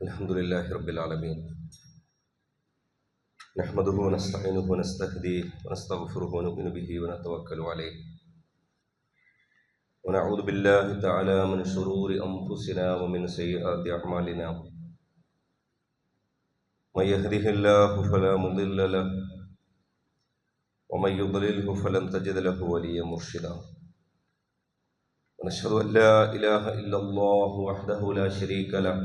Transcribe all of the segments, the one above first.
الحمد لله رب العالمين نحمده ونستعينه ونستهديه ونستغفره ونؤمن به ونتوكل عليه ونعوذ بالله تعالى من شرور أنفسنا ومن سيئات أعمالنا من يهده الله فلا مضل له ومن يضلله فلن تجد له وليا مرشدا ونشهد أن لا إله إلا الله وحده لا شريك له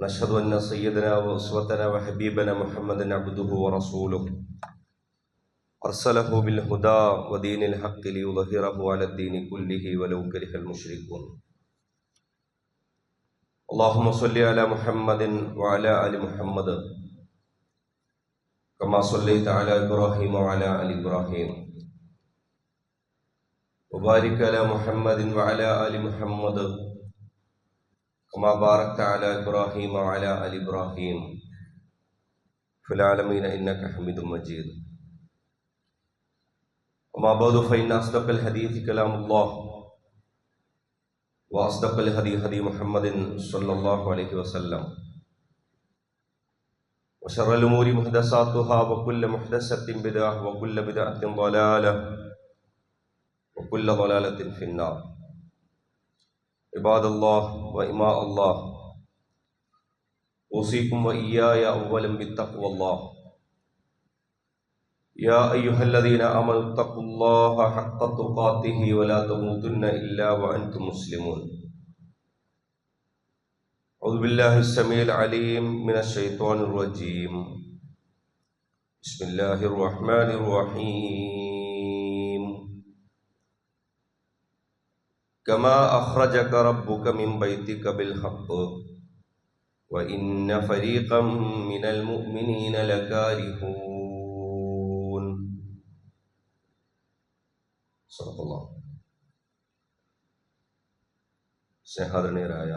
نشهد أن سيدنا وأسوتنا وحبيبنا محمدا عبده ورسوله أرسله بالهدى ودين الحق ليظهره على الدين كله ولو كره المشركون اللهم صل على محمد وعلى آل محمد كما صليت على إبراهيم وعلى آل إبراهيم وبارك على محمد وعلى آل محمد كما باركت على إبراهيم وعلى آل إبراهيم في العالمين إنك حميد مجيد وما بعد فإن أصدق الحديث كلام الله وأصدق الهدي هدي محمد صلى الله عليه وسلم وشر الأمور محدثاتها وكل محدثة بدعة وكل بدعة ضلالة وكل ضلالة في النار عباد الله وإماء الله أوصيكم وإياي أولا بالتقوى الله يا أيها الذين آمنوا اتقوا الله حق تقاته ولا تموتن إلا وأنتم مسلمون أعوذ بالله السميع العليم من الشيطان الرجيم بسم الله الرحمن الرحيم كما أخرجك ربك من بيتك بالحق وإن فريقا من المؤمنين لكارهون صدق الله. സ്നേഹാദരണീയരായ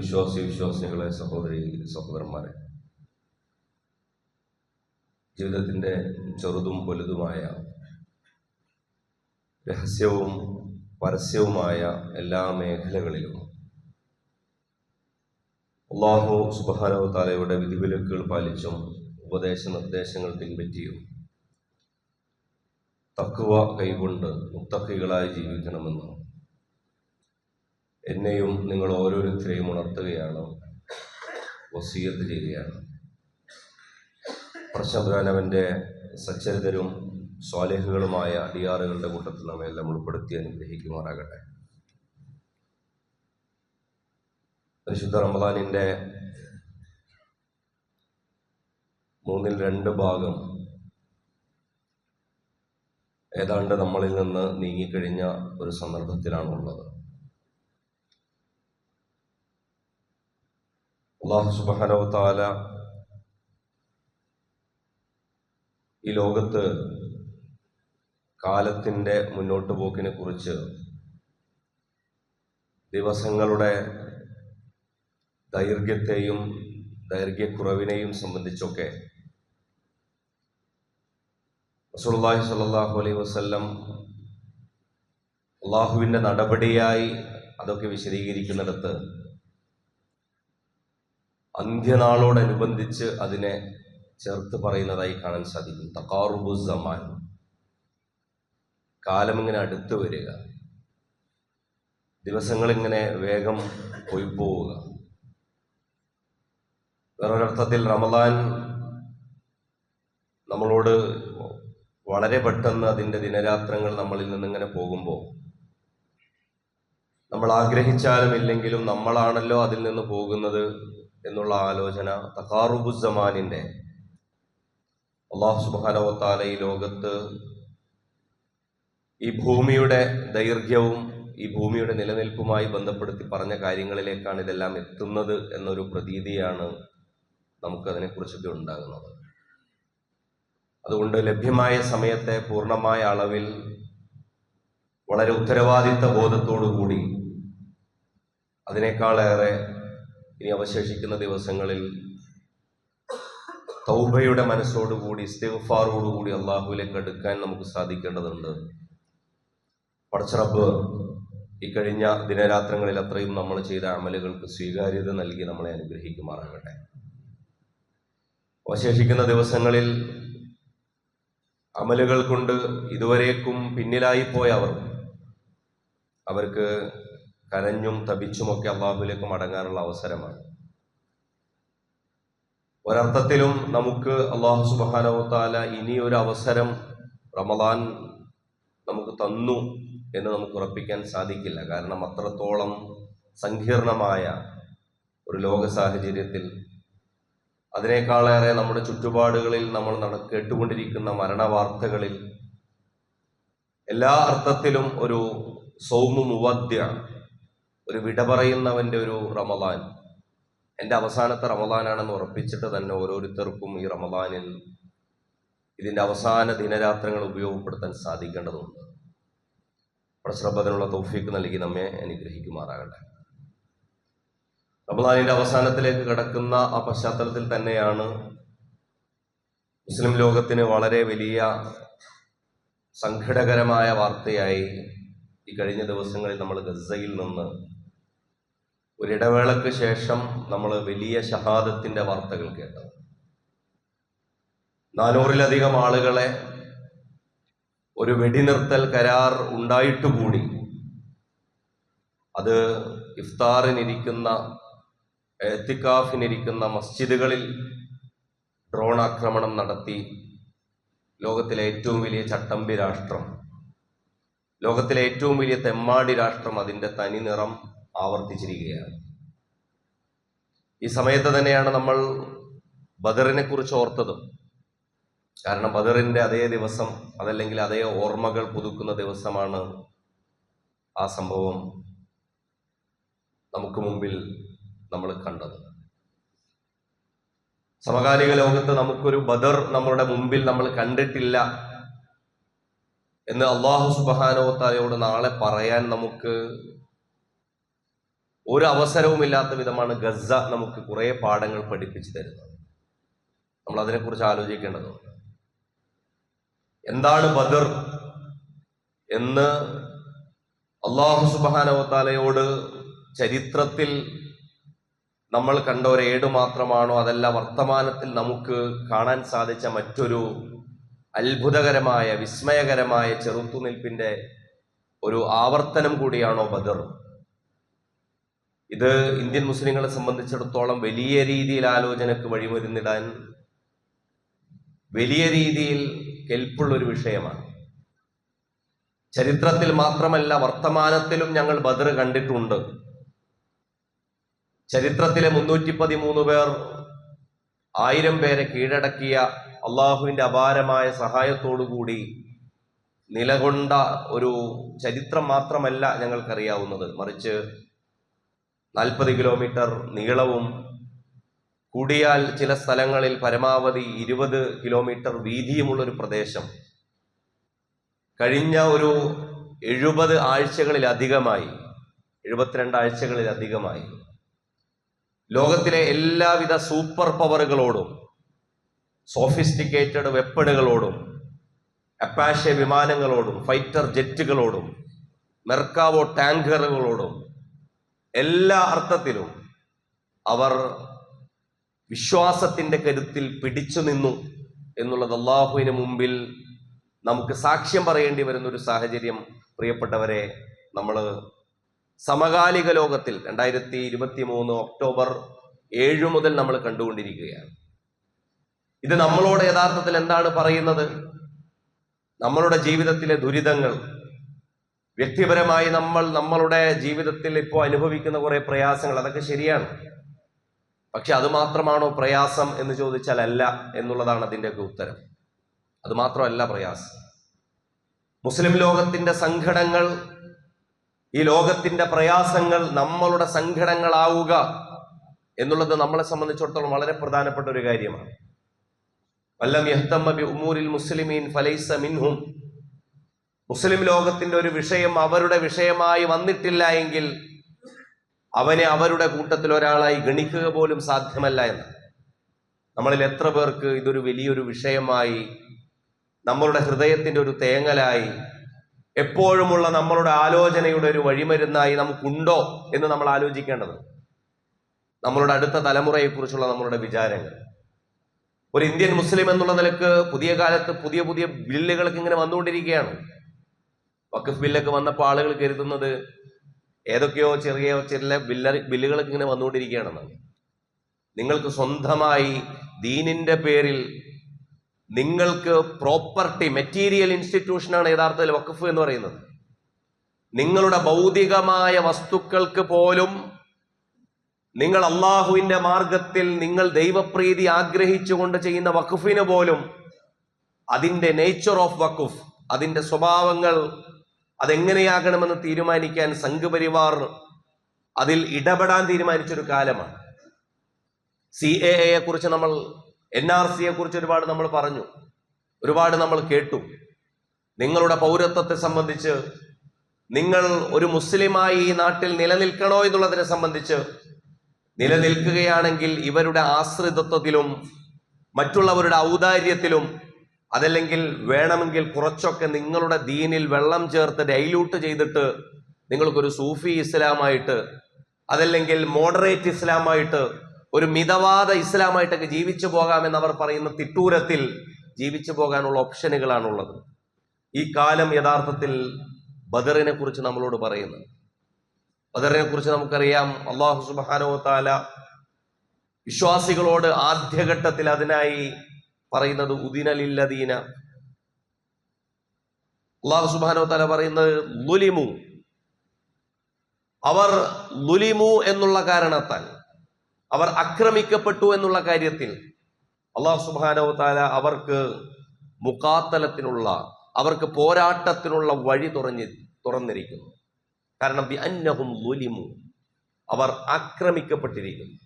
വിശ്വാസികളെ സഹോദരി സഹോദരന്മാരെ, ജീവിതത്തിൻ്റെ ചെറുതും വലുതുമായ രഹസ്യവും പരസ്യവുമായ എല്ലാ മേഖലകളിലും അല്ലാഹു സുബ്ഹാനഹു വ തആലയുടെ വിധിവിലക്കുകൾ പാലിച്ചും ഉപദേശ നിർദ്ദേശങ്ങൾ പിൻപറ്റിയും തഖ്വ കൈകൊണ്ട് മുത്തഖികളായി ജീവിക്കണമെന്ന് എന്നെയും നിങ്ങൾ ഓരോരുത്തരെയും ഉണർത്തുകയാണ്, വസിയത്ത് ചെയ്യുകയാണ്. പ്രശംസനവൻ്റെ സച്ചരിതരും സ്വാലിഹുകളുമായ അടിയാറുകളുടെ കൂട്ടത്തിൽ നമ്മെല്ലാം ഉൾപ്പെടുത്തി അനുഗ്രഹിക്കുമാറാകട്ടെ. പരിശുദ്ധ റമദാനിൻ്റെ 2/3 ഭാഗം ഏതാണ്ട് നമ്മളിൽ നിന്ന് നീങ്ങിക്കഴിഞ്ഞ ഒരു സന്ദർഭത്തിലാണുള്ളത്. അല്ലാഹു സുബ്ഹാനഹു വ തആല ഈ ലോകത്ത് കാലത്തിൻ്റെ മുന്നോട്ട് പോക്കിനെ കുറിച്ച്, ദിവസങ്ങളുടെ ദൈർഘ്യത്തെയും ദൈർഘ്യക്കുറവിനെയും സംബന്ധിച്ചൊക്കെ റസൂലുള്ളാഹി സ്വല്ലല്ലാഹു അലൈഹി വസല്ലം അള്ളാഹുവിൻ്റെ നടപടിയായി അതൊക്കെ വിശദീകരിക്കുന്നിടത്ത് അന്ത്യനാളോടനുബന്ധിച്ച് അതിനെ ചേർത്ത് പറയുന്നതായി കാണാൻ സാധിക്കും. തഖാറുബുസ് സമാൻ, കാലമിങ്ങനെ അടുത്ത് വരിക, ദിവസങ്ങളിങ്ങനെ വേഗം പോയി പോവുക. വേറൊരർത്ഥത്തിൽ റമദാൻ നമ്മളോട് വളരെ പെട്ടെന്ന് അതിൻ്റെ ദിനരാത്രങ്ങൾ നമ്മളിൽ നിന്നിങ്ങനെ പോകുമ്പോൾ നമ്മൾ ആഗ്രഹിച്ചാലും ഇല്ലെങ്കിലും നമ്മളാണല്ലോ അതിൽ നിന്ന് പോകുന്നത് എന്നുള്ള ആലോചന തഖാറുബുസ് സമാനിൻ്റെ അല്ലാഹു സുബ്ഹാനഹു വ തആല ഈ ലോകത്ത് ഈ ഭൂമിയുടെ ദൈർഘ്യവും ഈ ഭൂമിയുടെ നിലനിൽപ്പുമായി ബന്ധപ്പെടുത്തി പറഞ്ഞ കാര്യങ്ങളിലേക്കാണ് ഇതെല്ലാം എത്തുന്നത് എന്നൊരു പ്രതീതിയാണ് നമുക്കതിനെക്കുറിച്ചൊക്കെ ഉണ്ടാകുന്നത്. അതുകൊണ്ട് ലഭ്യമായ സമയത്തെ പൂർണ്ണമായ അളവിൽ വളരെ ഉത്തരവാദിത്ത ബോധത്തോടുകൂടി അതിനേക്കാളേറെ ഇനി അവശേഷിക്കുന്ന ദിവസങ്ങളിൽ തൗബയുടെ മനസ്സോടുകൂടി ഇസ്തിഗ്ഫാറോടുകൂടി അള്ളാഹുവിലേക്ക് അടുക്കാൻ നമുക്ക് സാധിക്കേണ്ടതുണ്ട്. പടച്ച റബ്ബ് ഈ കഴിഞ്ഞ ദിനരാത്രങ്ങളിൽ അത്രയും നമ്മൾ ചെയ്ത അമലുകൾക്ക് സ്വീകാര്യത നൽകി നമ്മളെ അനുഗ്രഹിക്കുമാറാകട്ടെ. അവശേഷിക്കുന്ന ദിവസങ്ങളിൽ അമലുകൾ കൊണ്ട് ഇതുവരേക്കും പിന്നിലായിപ്പോയ അവർക്ക് കരഞ്ഞും തപിച്ചുമൊക്കെ അള്ളാഹുവിലേക്ക് മടങ്ങാനുള്ള അവസരമാണ്. ഒരർത്ഥത്തിലും നമുക്ക് അള്ളാഹു സുബ്ഹാനഹു വ തആല ഇനിയൊരു അവസരം റമദാൻ നമുക്ക് തന്നു എന്ന് നമുക്ക് ഉറപ്പിക്കാൻ സാധിക്കില്ല. കാരണം അത്രത്തോളം സങ്കീർണമായ ഒരു ലോക സാഹചര്യത്തിൽ, അതിനേക്കാളേറെ നമ്മുടെ ചുറ്റുപാടുകളിൽ നമ്മൾ കേട്ടുകൊണ്ടിരിക്കുന്ന മരണവാർത്തകളിൽ എല്ലാ അർത്ഥത്തിലും ഒരു സൗമു മുവദ്യ, ഒരു വിട പറയുന്നവൻ്റെ ഒരു റമദാൻ, എൻ്റെ അവസാനത്തെ റമദാനാണെന്ന് ഉറപ്പിച്ചിട്ട് തന്നെ ഓരോരുത്തർക്കും ഈ റമദാനിൽ ഇതിൻ്റെ അവസാന ദിനരാത്രങ്ങൾ ഉപയോഗപ്പെടുത്താൻ സാധിക്കേണ്ടതുണ്ട്. പ്രശ്രബത്തിനുള്ള തൗഫീക്ക് നൽകി നമ്മെ അനുഗ്രഹിക്കുമാറാകട്ടെ. റമദാനിൻ്റെ അവസാനത്തിലേക്ക് കടക്കുന്ന ആ പശ്ചാത്തലത്തിൽ തന്നെയാണ് മുസ്ലിം ലോകത്തിന് വളരെ വലിയ സങ്കടകരമായ വാർത്തയായി ഈ കഴിഞ്ഞ ദിവസങ്ങളിൽ നമ്മൾ ഗസയിൽ നിന്ന് ഒരിടവേളയ്ക്ക് ശേഷം നമ്മൾ വലിയ ഷഹാദത്തിൻ്റെ വാർത്തകൾ കേട്ടത്. 400-ലധികം ആളുകളെ ഒരു വെടിനിർത്തൽ കരാർ ഉണ്ടായിട്ടുകൂടി അത് ഇഫ്താറിനിരിക്കുന്ന, എത്തിക്കാഫിനിരിക്കുന്ന മസ്ജിദുകളിൽ ഡ്രോൺ ആക്രമണം നടത്തി ലോകത്തിലെ ഏറ്റവും വലിയ ചട്ടമ്പി രാഷ്ട്രം, ലോകത്തിലെ ഏറ്റവും വലിയ തെമ്മാടി രാഷ്ട്രം അതിൻ്റെ തനി നിറം ആവർത്തിച്ചിരിക്കുകയാണ്. ഈ സമയത്ത് തന്നെയാണ് നമ്മൾ ബദറിനെ കുറിച്ച് ഓർത്തതും. കാരണം ബദറിൻ്റെ അതേ ദിവസം, അതല്ലെങ്കിൽ അതേ ഓർമ്മകൾ പുതുക്കുന്ന ദിവസമാണ് ആ സംഭവം നമുക്ക് മുമ്പിൽ നമ്മൾ കണ്ടത്. സമകാലിക ലോകത്ത് നമുക്കൊരു ബദർ നമ്മളുടെ മുമ്പിൽ നമ്മൾ കണ്ടിട്ടില്ല എന്ന് അല്ലാഹു സുബ്ഹാനഹു വ തആലയോട് നാളെ പറയാൻ നമുക്ക് ഒരു അവസരവുമില്ലാത്ത വിധമാണ് ഗസ നമുക്ക് കുറേ പാഠങ്ങൾ പഠിപ്പിച്ചു തരുന്നത്. നമ്മൾ അതിനെക്കുറിച്ച് ആലോചിക്കേണ്ടതുണ്ട്. എന്താണ് ബദർ എന്ന് അല്ലാഹു സുബ്ഹാനഹു വ തആലയോട് ചരിത്രത്തിൽ നമ്മൾ കണ്ട ഒരു ഏട് മാത്രമാണോ, അതല്ല വർത്തമാനത്തിൽ നമുക്ക് കാണാൻ സാധിച്ച മറ്റൊരു അത്ഭുതകരമായ, വിസ്മയകരമായ ചെറുത്തുനിൽപ്പിന്റെ ഒരു ആവർത്തനം കൂടിയാണോ ബദർ? ഇത് ഇന്ത്യൻ മുസ്ലിങ്ങളെ സംബന്ധിച്ചിടത്തോളം വലിയ രീതിയിൽ ആലോചനക്ക് വഴിമരുന്നിടാൻ വലിയ രീതിയിൽ കെൽപ്പുള്ളൊരു വിഷയമാണ്. ചരിത്രത്തിൽ മാത്രമല്ല വർത്തമാനത്തിലും ഞങ്ങൾ ബദർ കണ്ടിട്ടുണ്ട്. ചരിത്രത്തിലെ 313 പേർ 1000 പേരെ കീഴടക്കിയ അള്ളാഹുവിന്റെ അപാരമായ സഹായത്തോടുകൂടി നിലകൊണ്ട ഒരു ചരിത്രം മാത്രമല്ല ഞങ്ങൾക്കറിയാവുന്നത്. മറിച്ച് 40 കിലോമീറ്റർ നീളവും കൂടിയാൽ ചില സ്ഥലങ്ങളിൽ പരമാവധി 20 കിലോമീറ്റർ വീതിയുമുള്ളൊരു പ്രദേശം കഴിഞ്ഞ ഒരു 70 ആഴ്ചകളിലധികമായി, 72 ആഴ്ചകളിലധികമായി ലോകത്തിലെ എല്ലാവിധ സൂപ്പർ പവറുകളോടും, സോഫിസ്റ്റിക്കേറ്റഡ് വെപ്പണുകളോടും, അപ്പാഷെ വിമാനങ്ങളോടും, ഫൈറ്റർ ജെറ്റുകളോടും, മെർക്കാവോ ടാങ്കറുകളോടും എല്ലാ അർത്ഥത്തിലും അവർ വിശ്വാസത്തിന്റെ കരുത്തിൽ പിടിച്ചു നിന്നു എന്നുള്ളത് അള്ളാഹുവിന് മുമ്പിൽ നമുക്ക് സാക്ഷ്യം പറയേണ്ടി വരുന്നൊരു സാഹചര്യം, പ്രിയപ്പെട്ടവരെ, നമ്മൾ സമകാലിക ലോകത്തിൽ 2023 ഒക്ടോബർ 7 മുതൽ നമ്മൾ കണ്ടുകൊണ്ടിരിക്കുകയാണ്. ഇത് നമ്മളോട് യഥാർത്ഥത്തിൽ എന്താണ് പറയുന്നത്? നമ്മളുടെ ജീവിതത്തിലെ ദുരിതങ്ങൾ, വ്യക്തിപരമായി നമ്മളുടെ ജീവിതത്തിൽ ഇപ്പോൾ അനുഭവിക്കുന്ന കുറെ പ്രയാസങ്ങൾ, അതൊക്കെ ശരിയാണ്. പക്ഷെ അത് മാത്രമാണോ പ്രയാസം എന്ന് ചോദിച്ചാൽ അല്ല എന്നുള്ളതാണ് അതിൻ്റെയൊക്കെ ഉത്തരം. അത് മാത്രമല്ല പ്രയാസം. മുസ്ലിം ലോകത്തിന്റെ സങ്കടങ്ങൾ, ഈ ലോകത്തിന്റെ പ്രയാസങ്ങൾ നമ്മളുടെ സങ്കടങ്ങളാവുക എന്നുള്ളത് നമ്മളെ സംബന്ധിച്ചിടത്തോളം വളരെ പ്രധാനപ്പെട്ട ഒരു കാര്യമാണ്. വല്ലം യഹ്തമ്മ ബി ഉമൂരിൽ മുസ്ലിമീൻ ഫലൈസ മിൻഹും. മുസ്ലിം ലോകത്തിന്റെ ഒരു വിഷയം അവരുടെ വിഷയമായി വന്നിട്ടില്ല എങ്കിൽ അവനെ അവരുടെ കൂട്ടത്തിൽ ഒരാളായി ഗണിക്കുക പോലും സാധ്യമല്ല എന്ന്. നമ്മളിൽ എത്ര പേർക്ക് ഇതൊരു വലിയൊരു വിഷയമായി, നമ്മളുടെ ഹൃദയത്തിന്റെ ഒരു തേങ്ങലായി, എപ്പോഴുമുള്ള നമ്മളുടെ ആലോചനയുടെ ഒരു വഴിമരുന്നായി നമുക്കുണ്ടോ എന്ന് നമ്മൾ ആലോചിക്കേണ്ടത്. നമ്മളുടെ അടുത്ത തലമുറയെക്കുറിച്ചുള്ള നമ്മളുടെ വിചാരങ്ങൾ. ഒരു ഇന്ത്യൻ മുസ്ലിം എന്നുള്ള നിലക്ക് പുതിയ കാലത്ത് പുതിയ പുതിയ ബില്ലുകൾക്ക് ഇങ്ങനെ വന്നുകൊണ്ടിരിക്കുകയാണ്. വഖഫ് ബില്ലൊക്കെ വന്നപ്പോൾ ആളുകൾ കരുതുന്നത് ഏതൊക്കെയോ ചില ബില്ലുകളൊക്കെ ഇങ്ങനെ വന്നുകൊണ്ടിരിക്കുകയാണെന്നാണ്. നിങ്ങൾക്ക് സ്വന്തമായി ദീനിന്റെ പേരിൽ നിങ്ങൾക്ക് പ്രോപ്പർട്ടി, മെറ്റീരിയൽ ഇൻസ്റ്റിറ്റ്യൂഷനാണ് യഥാർത്ഥത്തിൽ വഖഫ് എന്ന് പറയുന്നത്. നിങ്ങളുടെ ഭൗതികമായ വസ്തുക്കൾക്ക് പോലും നിങ്ങൾ അള്ളാഹുവിന്റെ മാർഗത്തിൽ നിങ്ങൾ ദൈവപ്രീതി ആഗ്രഹിച്ചുകൊണ്ട് ചെയ്യുന്ന വഖഫിന് പോലും അതിന്റെ നേച്ചർ ഓഫ് വഖഫ്, അതിന്റെ സ്വഭാവങ്ങൾ അതെങ്ങനെയാകണമെന്ന് തീരുമാനിക്കാൻ സംഘപരിവാർ അതിൽ ഇടപെടാൻ തീരുമാനിച്ചൊരു കാലമാണ്. CAA കുറിച്ച് നമ്മൾ, NRC കുറിച്ച് ഒരുപാട് നമ്മൾ പറഞ്ഞു, ഒരുപാട് നമ്മൾ കേട്ടു. നിങ്ങളുടെ പൗരത്വത്തെ സംബന്ധിച്ച്, നിങ്ങൾ ഒരു മുസ്ലിമായി ഈ നാട്ടിൽ നിലനിൽക്കണോ എന്നുള്ളതിനെ സംബന്ധിച്ച്, നിലനിൽക്കുകയാണെങ്കിൽ ഇവരുടെ ആശ്രിതത്വത്തിലും മറ്റുള്ളവരുടെ ഔദാര്യത്തിലും, അതല്ലെങ്കിൽ വേണമെങ്കിൽ കുറച്ചൊക്കെ നിങ്ങളുടെ ദീനിൽ വെള്ളം ചേർത്ത് ഡൈല്യൂട്ട് ചെയ്തിട്ട് നിങ്ങൾക്കൊരു സൂഫി ഇസ്ലാമായിട്ട്, അതല്ലെങ്കിൽ മോഡറേറ്റ് ഇസ്ലാമായിട്ട്, ഒരു മിതവാദ ഇസ്ലാമായിട്ടൊക്കെ ജീവിച്ചു പോകാമെന്ന് അവർ പറയുന്ന തിട്ടൂരത്തിൽ ജീവിച്ചു പോകാനുള്ള ഓപ്ഷനുകളാണുള്ളത്. ഈ കാലം യഥാർത്ഥത്തിൽ ബദറിനെ കുറിച്ച് നമ്മളോട് പറയുന്നത്. ബദറിനെ കുറിച്ച് നമുക്കറിയാം, അല്ലാഹു സുബ്ഹാനഹു വ തആല വിശ്വാസികളോട് ആദ്യഘട്ടത്തിൽ അതിനായി പറയുന്നത് ഉദിന ലില്ലദീന, അല്ലാഹു സുബ്ഹാനഹു വ തആല പറയുന്നത് ളുലിമു, അവർ ളുലിമു എന്നുള്ള കാരണത്താൽ, അവർ ആക്രമിക്കപ്പെട്ടു എന്നുള്ള കാര്യത്തിൽ അല്ലാഹു സുബ്ഹാനഹു വ തആല അവർക്ക് മുഖാത്തലത്തിനുള്ള, അവർക്ക് പോരാട്ടത്തിനുള്ള വഴി തുറന്നിരിക്കുന്നു. കാരണം ബിഅന്നഹും ളുലിമു, അവർ ആക്രമിക്കപ്പെട്ടിരിക്കുന്നു.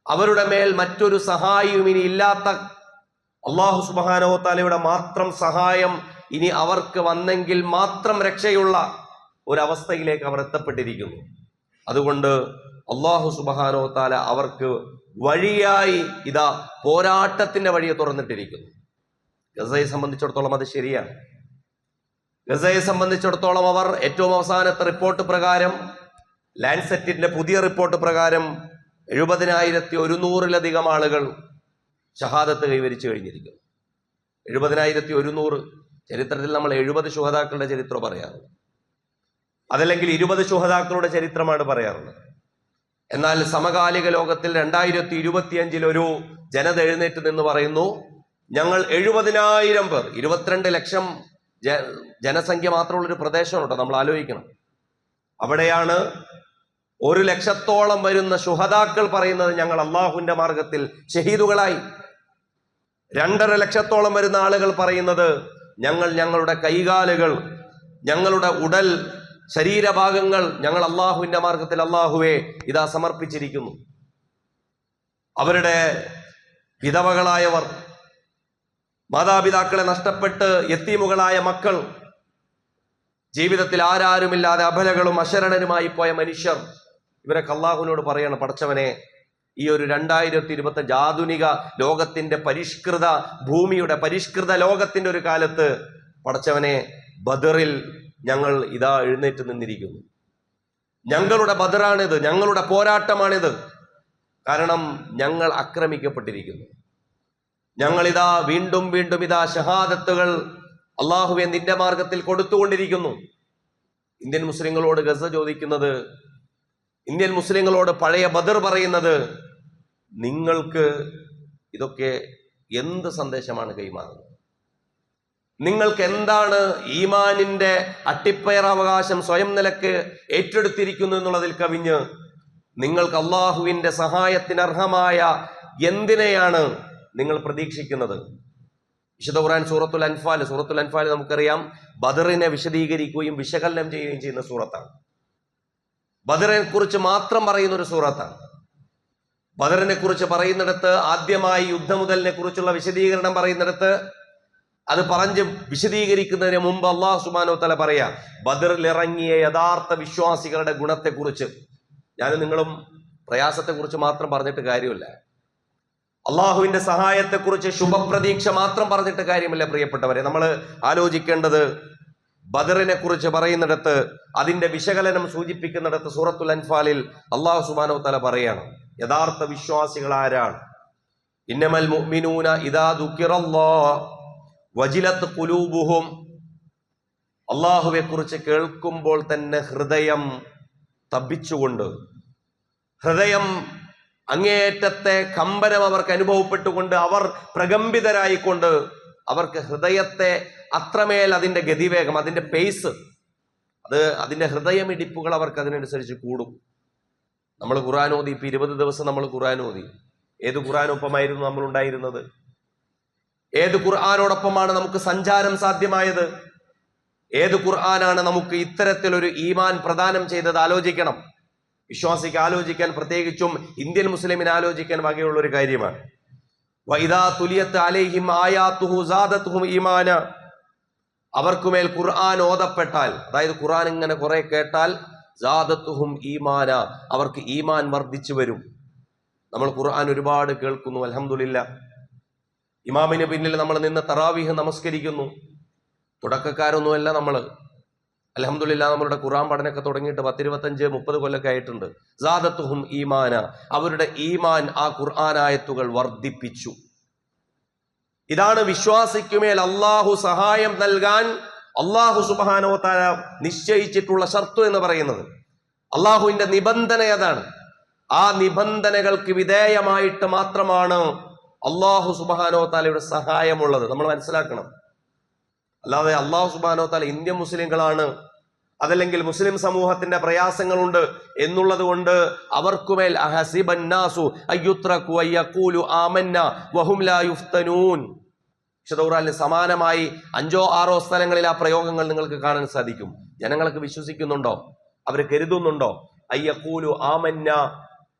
അവരുടെ മേൽ മറ്റൊരു സഹായിയും ഇനി ഇല്ലാത്ത അല്ലാഹു സുബ്ഹാനഹു വ തആലയുടെ മാത്രം സഹായം ഇനി അവർക്ക് വന്നെങ്കിൽ മാത്രം രക്ഷയുള്ള ഒരവസ്ഥയിലേക്ക് അവർ എത്തപ്പെട്ടിരിക്കുന്നു. അതുകൊണ്ട് അല്ലാഹു സുബ്ഹാനഹു വ തആല അവർക്ക് വഴിയായി ഇതാ പോരാട്ടത്തിന്റെ വഴിയെ തുറന്നിട്ടിരിക്കുന്നു. ഗസയെ സംബന്ധിച്ചിടത്തോളം അത് ശരിയാണ്. ഗസയെ സംബന്ധിച്ചിടത്തോളം അവർ ഏറ്റവും അവസാനത്തെ റിപ്പോർട്ട് പ്രകാരം, ലാൻസെറ്റിന്റെ പുതിയ റിപ്പോർട്ട് പ്രകാരം 70,100-ലധികം ആളുകൾ ഷഹാദത്ത് കൈവരിച്ചു കഴിഞ്ഞിരിക്കുന്നു. 70,100. ചരിത്രത്തിൽ നമ്മൾ 70 ശുഹദാക്കളുടെ ചരിത്രം പറയാറുണ്ട്, അതല്ലെങ്കിൽ 20 ശുഹദാക്കളുടെ ചരിത്രമാണ് പറയാറുള്ളത്. എന്നാൽ സമകാലിക ലോകത്തിൽ 2025 ഒരു ജനത എഴുന്നേറ്റ് നിന്ന് പറയുന്നു, ഞങ്ങൾ 70,000 പേർ, 22 ലക്ഷം ജനസംഖ്യ മാത്രമുള്ളൊരു പ്രദേശമുണ്ടോ, നമ്മൾ ആലോചിക്കണം. അവിടെയാണ് 1 ലക്ഷത്തോളം വരുന്ന ശുഹദാക്കൾ പറയുന്നത് ഞങ്ങൾ അള്ളാഹുവിന്റെ മാർഗത്തിൽ ഷഹീദുകളായി. 2.5 ലക്ഷത്തോളം വരുന്ന ആളുകൾ പറയുന്നത് ഞങ്ങൾ ഞങ്ങളുടെ കൈകാലുകൾ, ഞങ്ങളുടെ ഉടൽ, ശരീരഭാഗങ്ങൾ ഞങ്ങൾ അള്ളാഹുവിന്റെ മാർഗത്തിൽ അള്ളാഹുവെ ഇതാ സമർപ്പിച്ചിരിക്കുന്നു. അവരുടെ വിധവകളായവർ, മാതാപിതാക്കളെ നഷ്ടപ്പെട്ട് യത്തീമുകളായ മക്കൾ, ജീവിതത്തിൽ ആരാരുമില്ലാതെ അബലകളും അശരണരുമായി പോയ മനുഷ്യർ, ഇവരൊക്കെ അള്ളാഹുവിനോട് പറയണം, പടച്ചവനെ ഈ ഒരു 2025 ആധുനിക ലോകത്തിന്റെ പരിഷ്കൃത ഭൂമിയുടെ പരിഷ്കൃത ലോകത്തിന്റെ ഒരു കാലത്ത് പടച്ചവനെ ബദറിൽ ഞങ്ങൾ ഇതാ എഴുന്നേറ്റ് നിന്നിരിക്കുന്നു. ഞങ്ങളുടെ ബദറാണിത്, ഞങ്ങളുടെ പോരാട്ടമാണിത്. കാരണം ഞങ്ങൾ ആക്രമിക്കപ്പെട്ടിരിക്കുന്നു. ഞങ്ങളിതാ വീണ്ടും വീണ്ടും ഇതാ ഷഹാദത്തുകൾ അള്ളാഹുവെ നിന്റെ മാർഗത്തിൽ കൊടുത്തുകൊണ്ടിരിക്കുന്നു. ഇന്ത്യൻ മുസ്ലിങ്ങളോട് ഗസ ചോദിക്കുന്നത്, ഇന്ത്യൻ മുസ്ലിങ്ങളോട് പഴയ ബദർ പറയുന്നത്, നിങ്ങൾക്ക് ഇതൊക്കെ എന്ത് സന്ദേശമാണ് കൈമാറുന്നത്? നിങ്ങൾക്ക് എന്താണ് ഈമാനിന്റെ അട്ടിപ്പയറാവകാശം സ്വയം നിലക്ക് ഏറ്റെടുത്തിരിക്കുന്നു എന്നുള്ളതിൽ കവിഞ്ഞ് നിങ്ങൾക്ക് അള്ളാഹുവിന്റെ സഹായത്തിന് അർഹമായ എന്തിനെയാണ് നിങ്ങൾ പ്രതീക്ഷിക്കുന്നത്? വിശുദ്ധ ഖുർആൻ സൂറത്തുൽ അൻഫാൽ നമുക്കറിയാം ബദറിനെ വിശദീകരിക്കുകയും വിശകലനം ചെയ്യുകയും ചെയ്യുന്ന സൂറത്താണ്. ബദറിനെ കുറിച്ച് മാത്രം പറയുന്ന ഒരു സൂറത്താണ്. ബദറിനെ കുറിച്ച് പറയുന്നിടത്ത് ആദ്യമായി യുദ്ധമുതലിനെ കുറിച്ചുള്ള വിശദീകരണം പറയുന്നിടത്ത് അത് പറഞ്ഞ് വിശദീകരിക്കുന്നതിന് മുമ്പ് അല്ലാഹു സുബ്ഹാനഹു വ തആല പറയാ ബദറിൽ ഇറങ്ങിയ യഥാർത്ഥ വിശ്വാസികളുടെ ഗുണത്തെക്കുറിച്ച്. ഞാനും നിങ്ങളും പ്രയാസത്തെക്കുറിച്ച് മാത്രം പറഞ്ഞിട്ട് കാര്യമില്ല, അള്ളാഹുവിന്റെ സഹായത്തെക്കുറിച്ച് ശുഭപ്രതീക്ഷ മാത്രം പറഞ്ഞിട്ട് കാര്യമില്ല. പ്രിയപ്പെട്ടവരെ, നമ്മൾ ആലോചിക്കേണ്ടത് ബദറിനെ കുറിച്ച് പറയുന്നിടത്ത്, അതിന്റെ വിശകലനം സൂചിപ്പിക്കുന്നിടത്ത് സൂറത്തുൽ അൻഫാലിൽ അല്ലാഹു സുബ്ഹാനഹു വ തആല പറയാണ്, യഥാർത്ഥ വിശ്വാസികൾ ആരാണ്? ഇന്നമൽ മുഅ്മിനൂന ഇദാ ദുകിറല്ലാഹ് വജിലത് ഖുലൂബുഹും. അല്ലാഹുവെ കുറിച്ച് കേൾക്കുമ്പോൾ തന്നെ ഹൃദയം തബ്ബിച്ചുകൊണ്ട്, ഹൃദയം അങ്ങേയറ്റത്തെ കമ്പനം അവർക്ക് അനുഭവപ്പെട്ടുകൊണ്ട്, അവർ പ്രകമ്പിതരായിക്കൊണ്ട്, അവർക്ക് ഹൃദയത്തെ അത്രമേൽ അതിന്റെ ഗതിവേഗം, അതിന്റെ പേസ്, അതിന്റെ ഹൃദയമിടിപ്പുകൾ അവർക്ക് അതിനനുസരിച്ച് കൂടും. നമ്മൾ ഖുർആൻ ഓതി, ഇപ്പൊ 20 ദിവസം നമ്മൾ ഖുർആൻ ഓതി. ഏത് ഖുർആനൊപ്പമായിരുന്നു നമ്മൾ ഉണ്ടായിരുന്നത്? ഏത് ഖുർആനോടൊപ്പമാണ് നമുക്ക് സഞ്ചാരം സാധ്യമായത്? ഏത് ഖുർആനാണ് നമുക്ക് ഇത്തരത്തിലൊരു ഈമാൻ പ്രദാനം ചെയ്തത്? ആലോചിക്കണം. വിശ്വാസിക്ക് ആലോചിക്കാൻ, പ്രത്യേകിച്ചും ഇന്ത്യൻ മുസ്ലിമിന് ആലോചിക്കാൻ വകയുള്ള ഒരു കാര്യമാണ്. വഇദാ തുലിയത് അലൈഹിം ആയാതുഹു സാദതുഹും ഈമാന. അവർക്കുമേൽ ഖുർആൻ ഓതപ്പെട്ടാൽ, അതായത് ഖുർആൻ ഇങ്ങനെ കുറെ കേട്ടാൽ, സാദതുഹും ഈമാന, അവർക്ക് ഈമാൻ വർദ്ധിച്ചു വരും. നമ്മൾ ഖുർആൻ ഒരുപാട് കേൾക്കുന്നു, അൽഹംദുലില്ലാഹ്. ഇമാമിന് പിന്നിൽ നമ്മൾ നിന്ന് തറാവീഹ് നമസ്കരിക്കുന്നു. തുടക്കക്കാരൊന്നുമല്ല നമ്മൾ, അൽഹംദുലില്ലാഹ്. നമ്മളുടെ ഖുർആൻ പഠനമൊക്കെ തുടങ്ങിയിട്ട് 10-25-30 കൊല്ലൊക്കെ ആയിട്ടുണ്ട്. സാദത്തുഹും ഈമാന, അവരുടെ ഈമാൻ ആ ഖുർആനായത്തുകൾ വർദ്ധിപ്പിച്ചു. ഇതാണ് വിശ്വാസിക്കുമേൽ അള്ളാഹു സഹായം നൽകാൻ അള്ളാഹു സുബ്ഹാനഹു വ തആല നിശ്ചയിച്ചിട്ടുള്ള ഷർത്ത് എന്ന് പറയുന്നത്. അള്ളാഹുവിന്റെ നിബന്ധന അതാണ്. ആ നിബന്ധനകൾക്ക് വിധേയമായിട്ട് മാത്രമാണ് അള്ളാഹു സുബ്ഹാനഹു വ തആലയുടെ സഹായമുള്ളത്. നമ്മൾ മനസ്സിലാക്കണം. അല്ലാതെ അള്ളാഹു സുബ്ഹാനഹു വ തആല ഇന്ത്യൻ മുസ്ലിങ്ങളാണ്, അതല്ലെങ്കിൽ മുസ്ലിം സമൂഹത്തിന്റെ പ്രയാസങ്ങളുണ്ട് എന്നുള്ളത് കൊണ്ട് അവർക്കുമേൽ അഹസിബന്നാസു അയ്യുത്രകു അയ്യഖൂലു ആമന്ന വഹും ലാ യുഫ്തനൂൻ. വിശുദ്ധ ഖുർആനിൽ സമാനമായി 5-6 സ്ഥലങ്ങളിൽ ആ പ്രയോഗങ്ങൾ നിങ്ങൾക്ക് കാണാൻ സാധിക്കും. ജനങ്ങൾക്ക് വിശ്വസിക്കുന്നുണ്ടോ? അവർ കരുതുന്നുണ്ടോ? അയ്യഖൂലു ആമന്ന,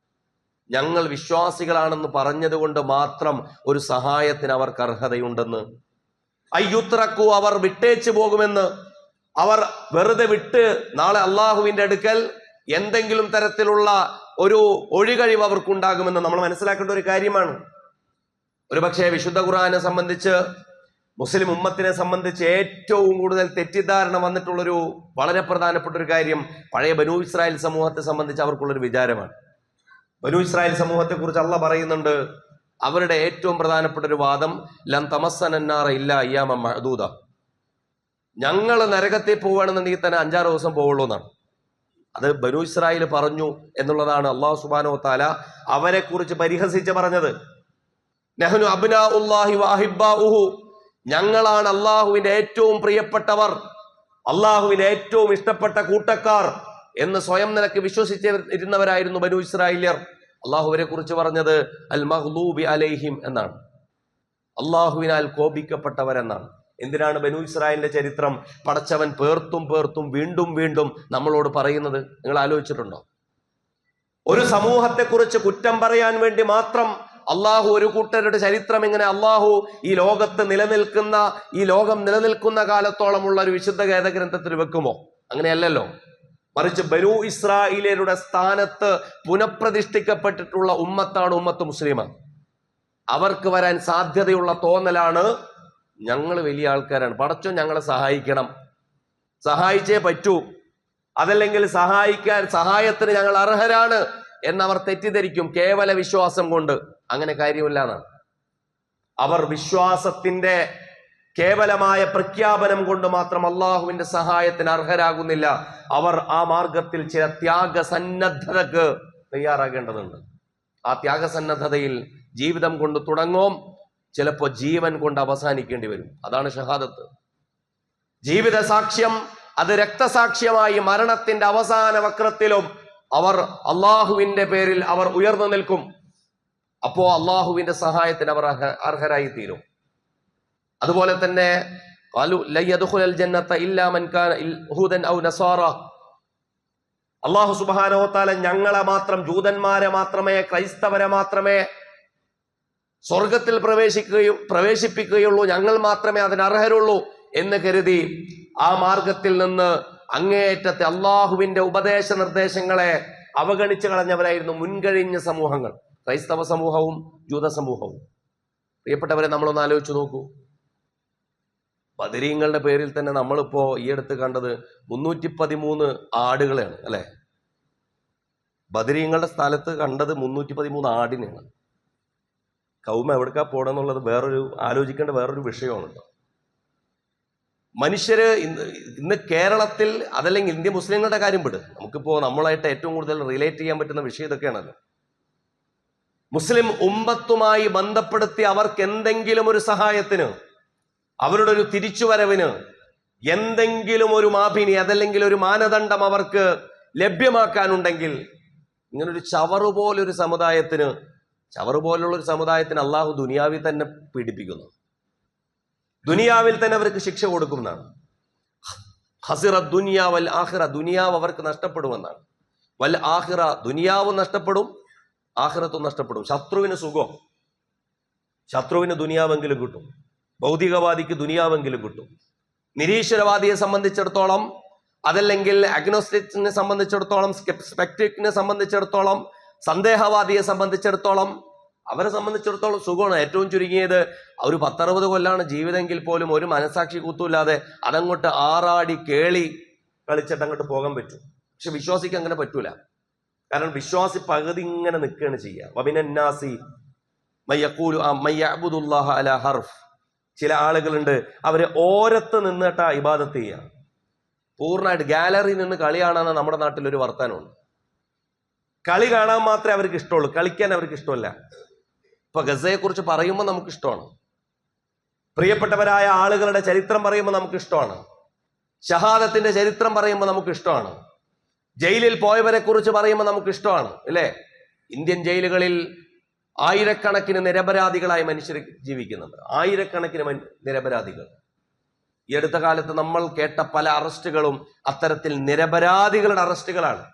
ഞങ്ങൾ വിശ്വാസികളാണെന്ന് പറഞ്ഞത് കൊണ്ട് മാത്രം ഒരു സഹായത്തിന് അവർക്ക് അർഹതയുണ്ടെന്ന്. അയ്യുത്രക്കു, അവർ വിട്ടേച്ചു പോകുമെന്ന്, അവർ വെറുതെ വിട്ട് നാളെ അള്ളാഹുവിന്റെ അടുക്കൽ എന്തെങ്കിലും തരത്തിലുള്ള ഒരു ഒഴികഴിവ് അവർക്കുണ്ടാകുമെന്ന് നമ്മൾ മനസ്സിലാക്കേണ്ട ഒരു കാര്യമാണ്. ഒരു പക്ഷേ വിശുദ്ധ ഖുർആനെ സംബന്ധിച്ച്, മുസ്ലിം ഉമ്മത്തിനെ സംബന്ധിച്ച് ഏറ്റവും കൂടുതൽ തെറ്റിദ്ധാരണ വന്നിട്ടുള്ളൊരു വളരെ പ്രധാനപ്പെട്ട ഒരു കാര്യം പഴയ ബനൂ ഇസ്രായേൽ സമൂഹത്തെ സംബന്ധിച്ച് അവർക്കുള്ളൊരു വിചാരമാണ്. ബനൂ ഇസ്രായേൽ സമൂഹത്തെ കുറിച്ച് അള്ളാഹ് പറയുന്നുണ്ട്, അവരുടെ ഏറ്റവും പ്രധാനപ്പെട്ട ഒരു വാദം ലൻ തമസ്സനന്നാറ ഇല്ല അയ്യാമ മഅദൂദ, ഞങ്ങൾ നരകത്തിൽ പോവുകയാണെന്നുണ്ടെങ്കിൽ തന്നെ 5-6 ദിവസം പോവുള്ളൂ എന്നാണ്. അത് ബനൂ ഇസ്രായേൽ പറഞ്ഞു എന്നുള്ളതാണ് അല്ലാഹു സുബ്ഹാനഹു വ തആല അവരെ കുറിച്ച് പരിഹസിച്ച് പറഞ്ഞത്. നഹ്നു അബ്നാഉല്ലാഹി വഅഹിബ്ബാഉഹു, ഞങ്ങളാണ് അള്ളാഹുവിന്റെ ഏറ്റവും പ്രിയപ്പെട്ടവർ, അള്ളാഹുവിന് ഏറ്റവും ഇഷ്ടപ്പെട്ട കൂട്ടക്കാർ എന്ന് സ്വയം നിലക്ക് വിശ്വസിച്ചിരുന്നവരായിരുന്നു ബനൂ ഇസ്രായേലിയർ. അള്ളാഹുവിനെ കുറിച്ച് പറഞ്ഞത് അൽ മഗ്ലൂബി അലൈഹിം എന്നാണ്, അള്ളാഹുവിനാൽ കോപിക്കപ്പെട്ടവരെന്നാണ്. എന്തിനാണ് ബനൂ ഇസ്രായേലിന്റെ ചരിത്രം പടച്ചവൻ പേർത്തും വീണ്ടും വീണ്ടും നമ്മളോട് പറയുന്നത്? നിങ്ങൾ ആലോചിച്ചിട്ടുണ്ടോ? ഒരു സമൂഹത്തെ കുറിച്ച് കുറ്റം പറയാൻ വേണ്ടി മാത്രം അള്ളാഹു ഒരു കൂട്ടരുടെ ചരിത്രം ഇങ്ങനെ അള്ളാഹു ഈ ലോകത്ത് നിലനിൽക്കുന്ന, ഈ ലോകം നിലനിൽക്കുന്ന കാലത്തോളമുള്ള ഒരു വിശുദ്ധ വേദഗ്രന്ഥത്തിൽ വെക്കുമോ? അങ്ങനെയല്ലല്ലോ. മറിച്ച് ബനൂ ഇസ്രായേലിയരുടെ സ്ഥാനത്ത് പുനഃപ്രതിഷ്ഠിക്കപ്പെട്ടിട്ടുള്ള ഉമ്മത്താണ് ഉമ്മത്ത് മുസ്ലിമ. അവർക്ക് വരാൻ സാധ്യതയുള്ള തോന്നലാണ് ഞങ്ങൾ വലിയ ആൾക്കാരാണ്, പടച്ചോൻ ഞങ്ങളെ സഹായിക്കണം, സഹായിച്ചേ പറ്റൂ, അതല്ലെങ്കിൽ സഹായത്തിന് ഞങ്ങൾ അർഹരാണ് എന്നവർ തെറ്റിദ്ധരിക്കും കേവല വിശ്വാസം കൊണ്ട്. അങ്ങനെ കാര്യമില്ല എന്നാണ്. അവർ വിശ്വാസത്തിന്റെ കേവലമായ പ്രഖ്യാപനം കൊണ്ട് മാത്രം അള്ളാഹുവിന്റെ സഹായത്തിന് അർഹരാകുന്നില്ല. അവർ ആ മാർഗത്തിൽ ചില ത്യാഗസന്നദ്ധതക്ക് തയ്യാറാകേണ്ടതുണ്ട്. ആ ത്യാഗസന്നദ്ധതയിൽ ജീവിതം കൊണ്ട് തുടങ്ങും, ചിലപ്പോൾ ജീവൻ കൊണ്ട് അവസാനിക്കേണ്ടി വരും. അതാണ് ഷഹാദത്ത്. ജീവിത സാക്ഷ്യം അത് രക്തസാക്ഷ്യമായി മരണത്തിന്റെ അവസാന വക്രത്തിലും അവർ അള്ളാഹുവിന്റെ പേരിൽ അവർ ഉയർന്നു നിൽക്കും. അപ്പോ അള്ളാഹുവിന്റെ സഹായത്തിന് അവർ അർഹരായി തീരും. അതുപോലെ തന്നെ അള്ളാഹു സുബ്ഹാനഹു വ തആല ഞങ്ങളെ മാത്രം, ജൂതന്മാരെ മാത്രമേ, ക്രൈസ്തവരെ മാത്രമേ സ്വർഗത്തിൽ പ്രവേശിപ്പിക്കുകയുള്ളൂ, ഞങ്ങൾ മാത്രമേ അതിന് അർഹരുള്ളൂ എന്ന് കരുതി ആ മാർഗത്തിൽ നിന്ന് അങ്ങേയറ്റത്തെ അള്ളാഹുവിന്റെ ഉപദേശ നിർദ്ദേശങ്ങളെ അവഗണിച്ചു കളഞ്ഞവരായിരുന്നു മുൻകഴിഞ്ഞ സമൂഹങ്ങൾ, ക്രൈസ്തവ സമൂഹവും ജൂത സമൂഹവും. പ്രിയപ്പെട്ടവരെ, നമ്മളൊന്ന് ആലോചിച്ചു നോക്കൂ. ബദരീങ്ങളുടെ പേരിൽ തന്നെ നമ്മളിപ്പോ ഈ അടുത്ത് കണ്ടത് 313 ആടുകളെയാണ് അല്ലെ. ബദരീങ്ങളുടെ സ്ഥലത്ത് കണ്ടത് 313 ആടിനെയാണ്. കൗമ എവിടേക്കാ പോണെന്നുള്ളത് ആലോചിക്കേണ്ട വേറൊരു വിഷയമാണ്. മനുഷ്യര് ഇന്ന് കേരളത്തിൽ, അതല്ലെങ്കിൽ ഇന്ത്യ മുസ്ലിങ്ങളുടെ കാര്യം വിട്, നമുക്കിപ്പോ നമ്മളായിട്ട് ഏറ്റവും കൂടുതൽ റിലേറ്റ് ചെയ്യാൻ പറ്റുന്ന വിഷയം ഇതൊക്കെയാണല്ലോ. മുസ്ലിം ഉമ്മത്തുമായി ബന്ധപ്പെടുത്തി അവർക്ക് എന്തെങ്കിലും ഒരു സഹായത്തിന്, അവരുടെ ഒരു തിരിച്ചുവരവിന് എന്തെങ്കിലും ഒരു മാപിനി, അതല്ലെങ്കിൽ ഒരു മാനദണ്ഡം അവർക്ക് ലഭ്യമാക്കാനുണ്ടെങ്കിൽ, ഇങ്ങനൊരു ചവറ് പോലുള്ള ഒരു സമുദായത്തിന് അള്ളാഹു ദുനിയാവിൽ തന്നെ പീഡിപ്പിക്കുന്നു, ദുനിയാവിൽ തന്നെ അവർക്ക് ശിക്ഷ കൊടുക്കുന്നതാണ്. ഹസിറ ദുനിയ വൽ ആഖിറ, ദുനിയാവ് അവർക്ക് നഷ്ടപ്പെടുമെന്നാണ്. വൽ ആഖിറ, ദുനിയാവും നഷ്ടപ്പെടും, ആഖിറത്തും നഷ്ടപ്പെടും. ശത്രുവിന് സുഖം, ശത്രുവിന് ദുനിയാവെങ്കിലും കിട്ടും, ഭൗതികവാദിക്ക് ദുനിയാവെങ്കിലും കിട്ടും. നിരീശ്വരവാദിയെ സംബന്ധിച്ചിടത്തോളം, അതല്ലെങ്കിൽ അഗ്നോസ്റ്റിക്സിനെ സംബന്ധിച്ചിടത്തോളം, സ്പെക്ടിക്കിനെ സംബന്ധിച്ചിടത്തോളം, സന്ദേഹവാദിയെ സംബന്ധിച്ചിടത്തോളം, അവരെ സംബന്ധിച്ചിടത്തോളം സുഖമാണ്. ഏറ്റവും ചുരുങ്ങിയത് ഒരു 10-60 കൊല്ലാണ് ജീവിതമെങ്കിൽ പോലും ഒരു മനസാക്ഷി കൂത്തൂല്ലാതെ അതങ്ങോട്ട് ആറാടി കേളി കളിച്ചിട്ട് അങ്ങോട്ട് പോകാൻ പറ്റും. പക്ഷെ വിശ്വാസിക്ക് അങ്ങനെ പറ്റൂല. കാരണം വിശ്വാസി പകുതി ഇങ്ങനെ നിൽക്കുകയാണ് ചെയ്യുക. വബിനന്നാസി മയ്യഅ്ബുദുല്ലാഹ അലാ ഹർഫ്, ചില ആളുകളുണ്ട് അവര് ഓരത്ത് നിന്നിട്ടാ ഇബാദത്ത് ചെയ്യുക. പൂർണ്ണമായിട്ട് ഗാലറിയിൽ നിന്ന് കളി കാണാൻ നമ്മുടെ നാട്ടിൽ ഒരു വർത്താനമുണ്ട്. കളി കാണാൻ മാത്രമേ അവർക്ക് ഇഷ്ടമുള്ളൂ, കളിക്കാൻ അവർക്ക് ഇഷ്ടമല്ല. ഇപ്പൊ ഗസയെ കുറിച്ച് പറയുമ്പോൾ നമുക്ക് ഇഷ്ടമാണ്, പ്രിയപ്പെട്ടവരായ ആളുകളുടെ ചരിത്രം പറയുമ്പോൾ നമുക്ക് ഇഷ്ടമാണ്, ഷഹാദത്തിന്റെ ചരിത്രം പറയുമ്പോൾ നമുക്ക് ഇഷ്ടമാണ്, ജയിലിൽ പോയവരെ കുറിച്ച് പറയുമ്പോൾ നമുക്ക് ഇഷ്ടമാണ്, അല്ലേ? ഇന്ത്യൻ ജയിലുകളിൽ ആയിരക്കണക്കിന് നിരപരാധികളായ മനുഷ്യർ ജീവിക്കുന്നുണ്ട്, ആയിരക്കണക്കിന് നിരപരാധികൾ. ഈ അടുത്ത കാലത്ത് നമ്മൾ കേട്ട പല അറസ്റ്റുകളും അത്തരത്തിൽ നിരപരാധികളുടെ അറസ്റ്റുകളാണ്.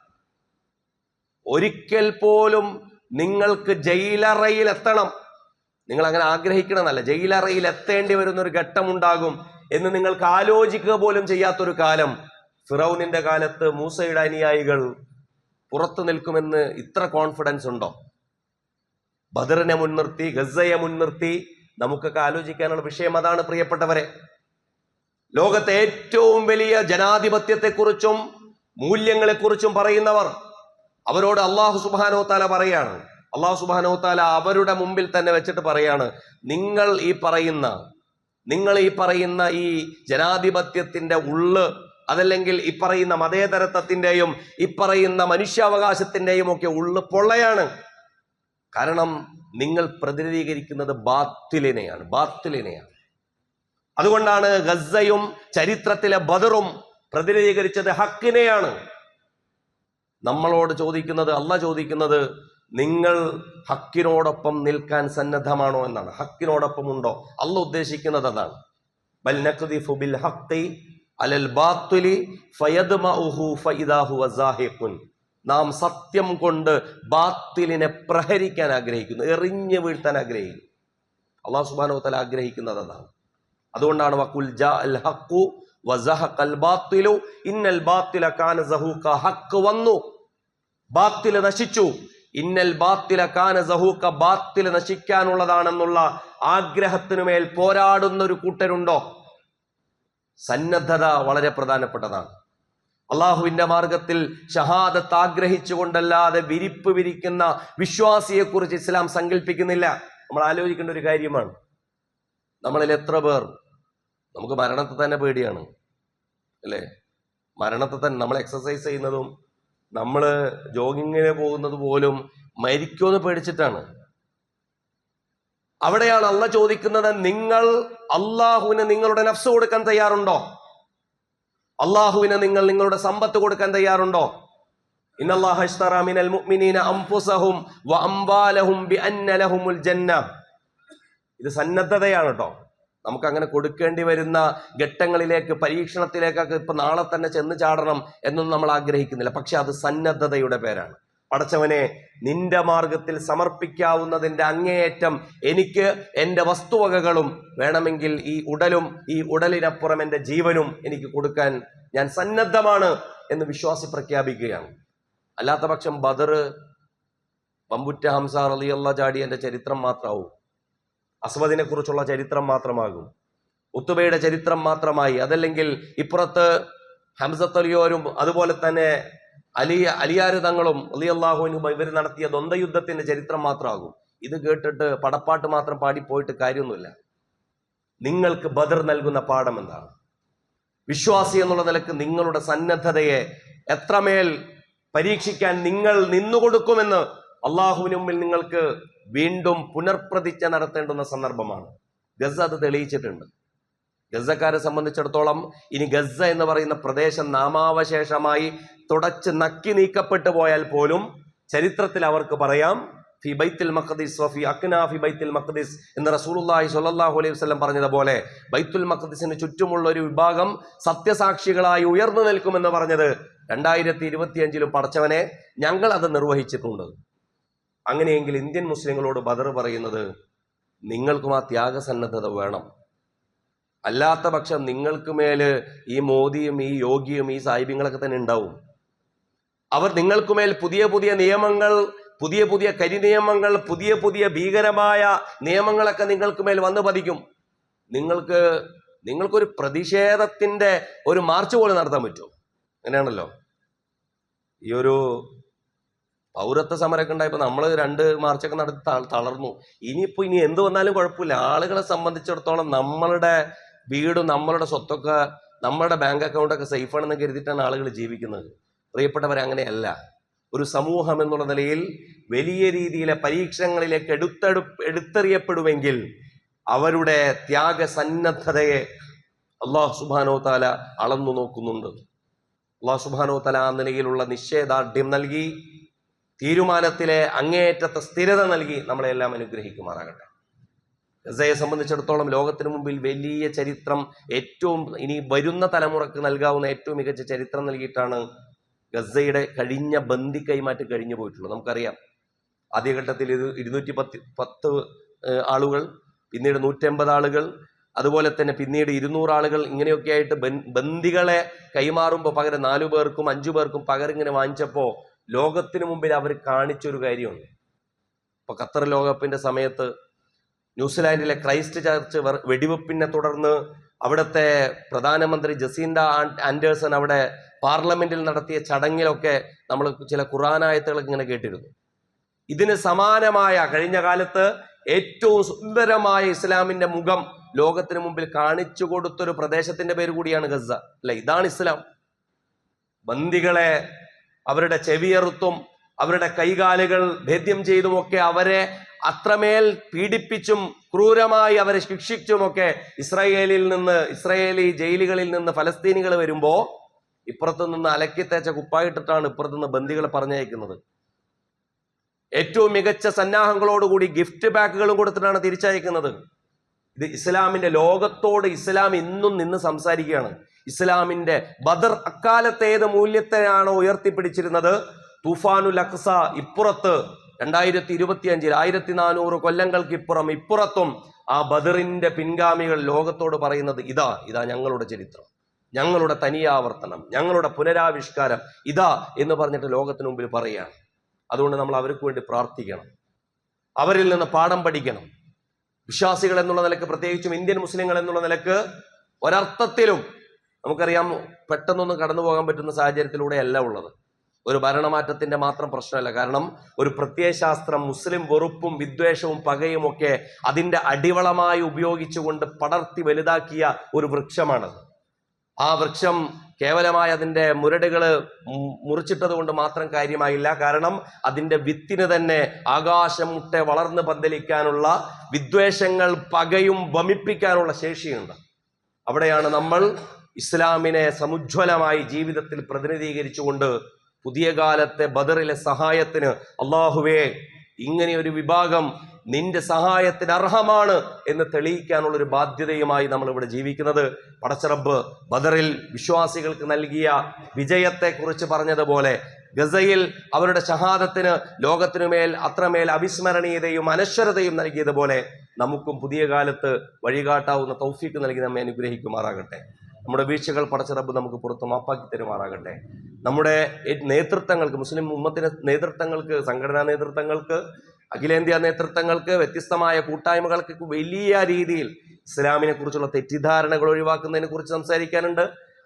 ഒരിക്കൽ പോലും നിങ്ങൾക്ക് ജയിലറയിൽ എത്തണം, നിങ്ങൾ അങ്ങനെ ആഗ്രഹിക്കണമെന്നല്ല, ജയിലറയിൽ എത്തേണ്ടി വരുന്നൊരു ഘട്ടമുണ്ടാകും എന്ന് നിങ്ങൾക്ക് ആലോചിക്കുക പോലും ചെയ്യാത്തൊരു കാലം. ഫിറൗനിന്റെ കാലത്ത് മൂസയുടെ അനുയായികൾ പുറത്തു നിൽക്കുമെന്ന് ഇത്ര കോൺഫിഡൻസ് ഉണ്ടോ? ബദറിനെ മുൻനിർത്തി, ഗസയെ മുൻനിർത്തി നമുക്കൊക്കെ ആലോചിക്കാനുള്ള വിഷയം അതാണ് പ്രിയപ്പെട്ടവരെ. ലോകത്തെ ഏറ്റവും വലിയ ജനാധിപത്യത്തെക്കുറിച്ചും മൂല്യങ്ങളെക്കുറിച്ചും പറയുന്നവർ, അവരോട് അള്ളാഹു സുബ്ഹാനഹു വ തആല പറയാണ്, അള്ളാഹു സുബ്ഹാനഹു വ തആല അവരുടെ മുമ്പിൽ തന്നെ വെച്ചിട്ട് പറയാണ്, നിങ്ങൾ ഈ പറയുന്ന ഈ ജനാധിപത്യത്തിന്റെ ഉള്ള്, അതല്ലെങ്കിൽ ഈ പറയുന്ന മതേതരത്വത്തിന്റെയും ഈ പറയുന്ന മനുഷ്യാവകാശത്തിന്റെയും ഒക്കെ ഉള്ള് പൊള്ളയാണ്. കാരണം നിങ്ങൾ പ്രതിനിധീകരിക്കുന്നത് ബാത്തിലിനെയാണ്. അതുകൊണ്ടാണ് ഗസയും ചരിത്രത്തിലെ ബദറും പ്രതിനിധീകരിച്ചത് ഹക്കിനെയാണ്. നമ്മളോട് ചോദിക്കുന്നത്, അള്ളാഹ് ചോദിക്കുന്നത്, നിങ്ങൾ ഹക്കിനോടൊപ്പം നിൽക്കാൻ സന്നദ്ധമാണോ എന്നാണ്. ഹക്കിനോടൊപ്പം ഉണ്ടോ? അള്ളാഹ് ഉദ്ദേശിക്കുന്നത് അതാണ്. ബൽ നഖ്ദിഫു ബിൽ ഹഖ്ഖി അലൽ ബാത്തിലി ഫയദ്മഉഹു ഫഇദാ ഹുവ സാഹിഖുൻ. നാം സത്യം കൊണ്ട് ബാത്തിലിനെ പ്രഹരിക്കാൻ ആഗ്രഹിക്കുന്നു, എറിഞ്ഞു വീഴ്ത്താൻ ആഗ്രഹിക്കുന്നു. അള്ളാഹു സുബ്ഹാനഹു വ തആല ആഗ്രഹിക്കുന്നത് അതാണ്. അതുകൊണ്ടാണ് വഖുൽ ജാഅൽ ഹഖ്ഖു വസഹഖൽ ബാത്തിലു ഇന്നൽ ബാത്തില കാന സഹൂഖ. ഹഖ് വന്നു, ബാത്തിൽ നശിച്ചു. ഇന്നൽ ബാത്തില കാന സഹൂഖ, ബാത്തിൽ നശിക്കാനുള്ളതാണെന്നുള്ള ആഗ്രഹത്തിനുമേൽ പോരാടുന്ന ഒരു കൂട്ടരുണ്ടോ? സന്നദ്ധത വളരെ പ്രധാനപ്പെട്ടതാണ്. അള്ളാഹുവിന്റെ മാർഗത്തിൽ ഷഹാദത്ത് ആഗ്രഹിച്ചുകൊണ്ടല്ലാതെ വിരിപ്പ് വിരിക്കുന്ന വിശ്വാസിയെക്കുറിച്ച് ഇസ്ലാം സങ്കല്പിക്കുന്നില്ല. നമ്മൾ ആലോചിക്കേണ്ട ഒരു കാര്യമാണ്. നമ്മളിൽ എത്ര പേർ, നമുക്ക് മരണത്തെ തന്നെ പേടിയാണ്, അല്ലേ? മരണത്തെ തന്നെ നമ്മൾ എക്സസൈസ് ചെയ്യുന്നതും നമ്മൾ ജോഗിങ്ങിന് പോകുന്നത് പോലും മരിക്കുമെന്ന് പേടിച്ചിട്ടാണ്. അവിടെയാണ് അള്ളാഹ് ചോദിക്കുന്നത്, നിങ്ങൾ അള്ളാഹുവിന് നിങ്ങളുടെ നഫ്സ് കൊടുക്കാൻ തയ്യാറുണ്ടോ? അള്ളാഹുവിന് നിങ്ങൾ നിങ്ങളുടെ സമ്പത്ത് കൊടുക്കാൻ തയ്യാറുണ്ടോ? ഇന്നല്ലാഹ ഇശ്തറാ മിനൽ മുഅ്മിനീന അൻഫുസഹും വ അംവാലഹും ബിഅന്ന ലഹുമുൽ ജന്ന. ഇത് സന്നദ്ധതയാണ് കേട്ടോ. നമുക്ക് അങ്ങനെ കൊടുക്കേണ്ടി വരുന്ന ഘട്ടങ്ങളിലേക്ക്, പരീക്ഷണത്തിലേക്കൊക്കെ ഇപ്പൊ നാളെ തന്നെ ചെന്ന് ചാടണം എന്നൊന്നും നമ്മൾ ആഗ്രഹിക്കുന്നില്ല. പക്ഷെ അത് സന്നദ്ധതയുടെ പേരാണ്. പടച്ചവനെ, നിന്റെ മാർഗത്തിൽ സമർപ്പിക്കാവുന്നതിന്റെ അങ്ങേയറ്റം എനിക്ക് എൻ്റെ വസ്തുവകകളും വേണമെങ്കിൽ ഈ ഉടലും ഈ ഉടലിനപ്പുറം എൻ്റെ ജീവനും എനിക്ക് കൊടുക്കാൻ ഞാൻ സന്നദ്ധമാണ് എന്ന് വിശ്വാസി പ്രഖ്യാപിക്കുകയാണ്. അല്ലാത്ത പക്ഷം ബദർ, പമ്പുറ്റ ഹംസ റളിയല്ലാഹു ചാടിയന്റെ ചരിത്രം മാത്രമാവും, അസ്വദിനെ കുറിച്ചുള്ള ചരിത്രം മാത്രമാകും. ഉത്തുബയുടെ ചരിത്രം മാത്രമായി, അതല്ലെങ്കിൽ ഇപ്പുറത്ത് ഹംസത്തലിയോരും അതുപോലെ തന്നെ അലിയാർ തങ്ങളും റളിയല്ലാഹു അൻഹു ഇവർ നടത്തിയ ദ്വന്ദ്വയുദ്ധത്തിന്റെ ചരിത്രം മാത്രമാകും. ഇത് കേട്ടിട്ട് പടപ്പാട്ട് മാത്രം പാടിപ്പോയിട്ട് കാര്യമൊന്നുമില്ല. നിങ്ങൾക്ക് ബദർ നൽകുന്ന പാഠം എന്താണ്? വിശ്വാസി എന്നുള്ള നിലക്ക് നിങ്ങളുടെ സന്നദ്ധതയെ എത്രമേൽ പരീക്ഷിക്കാൻ നിങ്ങൾ നിന്നുകൊടുക്കുമെന്ന് അള്ളാഹുവിന് മുമ്പിൽ നിങ്ങൾക്ക് വീണ്ടും പുനർപ്രതിജ്ഞ നടത്തേണ്ടുന്ന സന്ദർഭമാണ്. ഗസ അത് തെളിയിച്ചിട്ടുണ്ട്. ഗസക്കാരെ സംബന്ധിച്ചിടത്തോളം ഇനി ഗസ എന്ന് പറയുന്ന പ്രദേശം നാമാവശേഷമായി തുടച്ച് നക്കി നീക്കപ്പെട്ടു പോയാൽ പോലും ചരിത്രത്തിൽ അവർക്ക് പറയാം ഫി ബൈത്തുൽ മഖ്ദിസ് വഫി അക്നാ ഫി ബൈത്തുൽ മഖ്ദിസ് എന്ന് റസൂലുള്ളാഹി സ്വല്ലല്ലാഹു അലൈഹി വസല്ലം പറഞ്ഞതുപോലെ ബൈത്തുൽ മഖ്ദിസിന് ചുറ്റുമുള്ള ഒരു വിഭാഗം സത്യസാക്ഷികളായി ഉയർന്നു നിൽക്കുമെന്ന് പറഞ്ഞത് 2025 പടച്ചവനെ ഞങ്ങൾ അത് നിർവഹിച്ചിട്ടുണ്ട്. അങ്ങനെയെങ്കിൽ ഇന്ത്യൻ മുസ്ലിങ്ങളോട് ബദർ പറയുന്നത് നിങ്ങൾക്കും ആ ത്യാഗസന്നദ്ധത വേണം. അല്ലാത്ത പക്ഷം നിങ്ങൾക്ക് മേല് ഈ മോദിയും ഈ യോഗിയും ഈ സാഹിബിങ്ങളൊക്കെ തന്നെ ഉണ്ടാവും. അവർ നിങ്ങൾക്കുമേൽ പുതിയ പുതിയ നിയമങ്ങൾ, പുതിയ പുതിയ കരിനിയമങ്ങൾ, പുതിയ പുതിയ ഭീകരമായ നിയമങ്ങളൊക്കെ നിങ്ങൾക്ക് മേൽ വന്നു പതിക്കും. നിങ്ങൾക്കൊരു പ്രതിഷേധത്തിന്റെ ഒരു മാർച്ച് പോലും നടത്താൻ പറ്റും. അങ്ങനെയാണല്ലോ ഈ ഒരു പൗരത്വ സമരമൊക്കെ ഉണ്ടായപ്പോൾ നമ്മൾ 2 മാർച്ചൊക്കെ നടത്തി തളർന്നു. ഇനി എന്ത് വന്നാലും കുഴപ്പമില്ല. ആളുകളെ സംബന്ധിച്ചിടത്തോളം നമ്മളുടെ വീടും നമ്മളുടെ സ്വത്തൊക്കെ നമ്മുടെ ബാങ്ക് അക്കൗണ്ടൊക്കെ സേഫാണെന്ന് കരുതിയിട്ടാണ് ആളുകൾ ജീവിക്കുന്നത്. പ്രിയപ്പെട്ടവരെ, അങ്ങനെയല്ല. ഒരു സമൂഹം എന്നുള്ള നിലയിൽ വലിയ രീതിയിലെ പരീക്ഷണങ്ങളിലേക്ക് എടുത്തെറിയപ്പെടുമെങ്കിൽ അവരുടെ ത്യാഗസന്നദ്ധതയെ അല്ലാഹു സുബ്ഹാനഹു വ തആല അളന്നു നോക്കുന്നുണ്ട്. അല്ലാഹു സുബ്ഹാനഹു വ തആല ആ നിലയിലുള്ള നിശ്ചയദാർഢ്യം നൽകി, തീരുമാനത്തിലെ അങ്ങേയറ്റത്തെ സ്ഥിരത നൽകി നമ്മളെല്ലാം അനുഗ്രഹിക്കുമാറാകട്ടെ. ഗസയെ സംബന്ധിച്ചിടത്തോളം ലോകത്തിന് മുമ്പിൽ വലിയ ചരിത്രം, ഏറ്റവും ഇനി വരുന്ന തലമുറക്ക് നൽകാവുന്ന ഏറ്റവും മികച്ച ചരിത്രം നൽകിയിട്ടാണ് ഗസയുടെ കഴിഞ്ഞ ബന്ദി കൈമാറ്റം കഴിഞ്ഞു പോയിട്ടുള്ളത്. നമുക്കറിയാം, ആദ്യഘട്ടത്തിൽ 210 ആളുകൾ, പിന്നീട് 150 ആളുകൾ, അതുപോലെ തന്നെ പിന്നീട് 200 ആളുകൾ, ഇങ്ങനെയൊക്കെ ആയിട്ട് ബന്ദികളെ കൈമാറുമ്പോൾ പകരം 4 പേർക്കും 5 പേർക്കും പകരം ഇങ്ങനെ വാങ്ങിച്ചപ്പോൾ ലോകത്തിന് മുമ്പിൽ അവർ കാണിച്ചൊരു കാര്യമുണ്ട്. ഇപ്പൊ ഖത്തർ ലോകകപ്പിന്റെ സമയത്ത് ന്യൂസിലാൻഡിലെ ക്രൈസ്റ്റ് ചർച്ച് വെടിവെപ്പിനെ തുടർന്ന് അവിടുത്തെ പ്രധാനമന്ത്രി ജസീന്ത ആൻഡേഴ്സൺ അവിടെ പാർലമെന്റിൽ നടത്തിയ ചടങ്ങിലൊക്കെ നമ്മൾ ചില ഖുർആനായത്തുകൾ ഇങ്ങനെ കേട്ടിരുന്നു. ഇതിന് സമാനമായ കഴിഞ്ഞ കാലത്ത് ഏറ്റവും സുന്ദരമായ ഇസ്ലാമിന്റെ മുഖം ലോകത്തിന് മുമ്പിൽ കാണിച്ചു കൊടുത്തൊരു പ്രദേശത്തിന്റെ പേര് കൂടിയാണ് ഗസ. അല്ലെ, ഇതാണ് ഇസ്ലാം. ബന്ദികളെ അവരുടെ ചെവിയറുത്തും അവരുടെ കൈകാലുകൾ ഭേദ്യം ചെയ്തുമൊക്കെ അവരെ അത്രമേൽ പീഡിപ്പിച്ചും ക്രൂരമായി അവരെ ശിക്ഷിച്ചുമൊക്കെ ഇസ്രായേലി ജയിലുകളിൽ നിന്ന് ഫലസ്തീനികൾ വരുമ്പോൾ ഇപ്പുറത്തു നിന്ന് അലക്കിത്തേച്ച കുപ്പായിട്ടിട്ടാണ് ഇപ്പുറത്തുനിന്ന് ബന്ദികളെ പറഞ്ഞയക്കുന്നത്. ഏറ്റവും മികച്ച സന്നാഹങ്ങളോടുകൂടി ഗിഫ്റ്റ് പാക്കുകളും കൊടുത്തിട്ടാണ് തിരിച്ചയക്കുന്നത്. ഇത് ഇസ്ലാമിന്റെ ലോകത്തോട് ഇസ്ലാം ഇന്നും നിന്ന് സംസാരിക്കുകയാണ്. ഇസ്ലാമിന്റെ ബദർ അക്കാലത്തെ ഏത് മൂല്യത്തെയാണോ ഉയർത്തിപ്പിടിച്ചിരുന്നത്, തൂഫാനുൽ അഖ്സ ഇപ്പുറത്ത് 2025 1400 കൊല്ലങ്ങൾക്ക് ഇപ്പുറത്തും ആ ബദറിന്റെ പിൻഗാമികൾ ലോകത്തോട് പറയുന്നത് ഇതാ ഞങ്ങളുടെ ചരിത്രം, ഞങ്ങളുടെ തനിയാവർത്തനം, ഞങ്ങളുടെ പുനരാവിഷ്കാരം ഇതാ എന്ന് പറഞ്ഞിട്ട് ലോകത്തിന് മുമ്പിൽ പറയുകയാണ്. അതുകൊണ്ട് നമ്മൾ അവർക്ക് വേണ്ടി പ്രാർത്ഥിക്കണം, അവരിൽ നിന്ന് പാഠം പഠിക്കണം. വിശ്വാസികൾ എന്നുള്ള നിലക്ക്, പ്രത്യേകിച്ചും ഇന്ത്യൻ മുസ്ലിങ്ങൾ എന്നുള്ള നിലക്ക് ഒരർത്ഥത്തിലും നമുക്കറിയാം പെട്ടെന്നൊന്നും കടന്നു പോകാൻ പറ്റുന്ന സാഹചര്യത്തിലൂടെയല്ല ഉള്ളത്. ഒരു ഭരണമാറ്റത്തിന്റെ മാത്രം പ്രശ്നമല്ല. കാരണം ഒരു പ്രത്യയശാസ്ത്രം മുസ്ലിം വെറുപ്പും വിദ്വേഷവും പകയും ഒക്കെ അതിന്റെ അടിവളമായി ഉപയോഗിച്ചുകൊണ്ട് പടർത്തി വലുതാക്കിയ ഒരു വൃക്ഷമാണത്. ആ വൃക്ഷം കേവലമായി അതിന്റെ മുരടുകൾ മുറിച്ചിട്ടത് കൊണ്ട് മാത്രം കാര്യമായില്ല. കാരണം അതിന്റെ വിത്തിന് തന്നെ ആകാശം മുട്ടെ വളർന്ന് പന്തലിക്കാനുള്ള, വിദ്വേഷങ്ങൾ പകയും വമിപ്പിക്കാനുള്ള ശേഷിയുണ്ട്. അവിടെയാണ് നമ്മൾ ഇസ്ലാമിനെ സമുജ്വലമായി ജീവിതത്തിൽ പ്രതിനിധീകരിച്ചുകൊണ്ട് പുതിയ കാലത്തെ ബദറിലെ സഹായത്തിന് അള്ളാഹുവേ ഇങ്ങനെയൊരു വിഭാഗം നിന്റെ സഹായത്തിന് അർഹമാണ് എന്ന് തെളിയിക്കാനുള്ള ഒരു ബാധ്യതയുമായി നമ്മൾ ഇവിടെ ജീവിക്കുന്നത്. പടച്ചറബ്ബ് ബദറിൽ വിശ്വാസികൾക്ക് നൽകിയ വിജയത്തെക്കുറിച്ച് പറഞ്ഞതുപോലെ ഗസയിൽ അവരുടെ ഷഹാദത്തിന് ലോകത്തിനുമേൽ അത്രമേൽ അവിസ്മരണീയതയും അനശ്വരതയും നൽകിയതുപോലെ നമുക്കും പുതിയ കാലത്ത് വഴികാട്ടാവുന്ന തൗഫീക്ക് നൽകി നമ്മെ അനുഗ്രഹിക്കുമാറാകട്ടെ. നമ്മുടെ വീഴ്ചകൾ പടച്ചറബ്ബ് നമുക്ക് പുറത്ത് മാപ്പാക്കി തരുമാറാകട്ടെ. നമ്മുടെ നേതൃത്വങ്ങൾക്ക്, മുസ്ലിം ഉമ്മത്തിൻ്റെ നേതൃത്വങ്ങൾക്ക്, സംഘടനാ നേതൃത്വങ്ങൾക്ക്, അഖിലേന്ത്യാ നേതൃത്വങ്ങൾക്ക്, വ്യത്യസ്തമായ കൂട്ടായ്മകൾക്ക് വലിയ രീതിയിൽ ഇസ്ലാമിനെ കുറിച്ചുള്ള തെറ്റിദ്ധാരണകൾ ഒഴിവാക്കുന്നതിനെ കുറിച്ച് സംസാരിക്കാനുണ്ട്.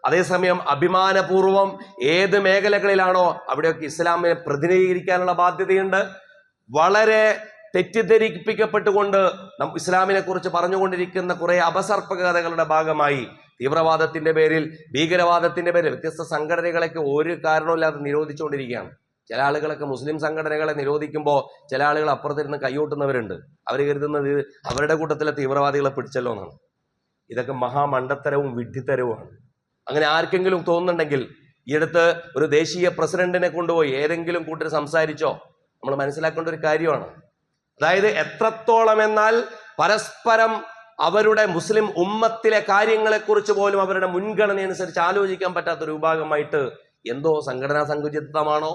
അതേസമയം അഭിമാനപൂർവം ഏത് മേഖലകളിലാണോ അവിടെയൊക്കെ ഇസ്ലാമിനെ പ്രതിനിധീകരിക്കാനുള്ള ബാധ്യതയുണ്ട്. വളരെ തെറ്റിദ്ധരിപ്പിക്കപ്പെട്ടുകൊണ്ട് ഇസ്ലാമിനെ കുറിച്ച് പറഞ്ഞുകൊണ്ടിരിക്കുന്ന കുറെ അപസർപ്പകതകളുടെ ഭാഗമായി തീവ്രവാദത്തിന്റെ പേരിൽ, ഭീകരവാദത്തിന്റെ പേരിൽ വ്യത്യസ്ത സംഘടനകളൊക്കെ ഒരു കാരണവുമില്ലാതെ നിരോധിച്ചുകൊണ്ടിരിക്കുകയാണ്. ചില ആളുകളൊക്കെ മുസ്ലിം സംഘടനകളെ നിരോധിക്കുമ്പോൾ ചില ആളുകൾ അപ്പുറത്തിരുന്ന് കൈയോട്ടുന്നവരുണ്ട്. അവർ കരുതുന്നത് അവരുടെ കൂട്ടത്തിലെ തീവ്രവാദികളെ പിടിച്ചല്ലോ എന്നാണ്. ഇതൊക്കെ മഹാമണ്ടത്തരവും വിഡ്ഢിത്തരവുമാണ്. അങ്ങനെ ആർക്കെങ്കിലും തോന്നുന്നുണ്ടെങ്കിൽ ഈ അടുത്ത് ഒരു ദേശീയ പ്രസിഡന്റിനെ കൊണ്ടുപോയി ഏതെങ്കിലും കൂട്ടർ സംസാരിച്ചോ? നമ്മൾ മനസ്സിലാക്കേണ്ട ഒരു കാര്യമാണ്. അതായത് എത്രത്തോളം എന്നാൽ പരസ്പരം അവരുടെ മുസ്ലിം ഉമ്മത്തിലെ കാര്യങ്ങളെക്കുറിച്ച് പോലും അവരുടെ മുൻഗണന അനുസരിച്ച് ആലോചിക്കാൻ പറ്റാത്തൊരു വിഭാഗമായിട്ട് എന്തോ സംഘടനാ സങ്കുചിതമാണോ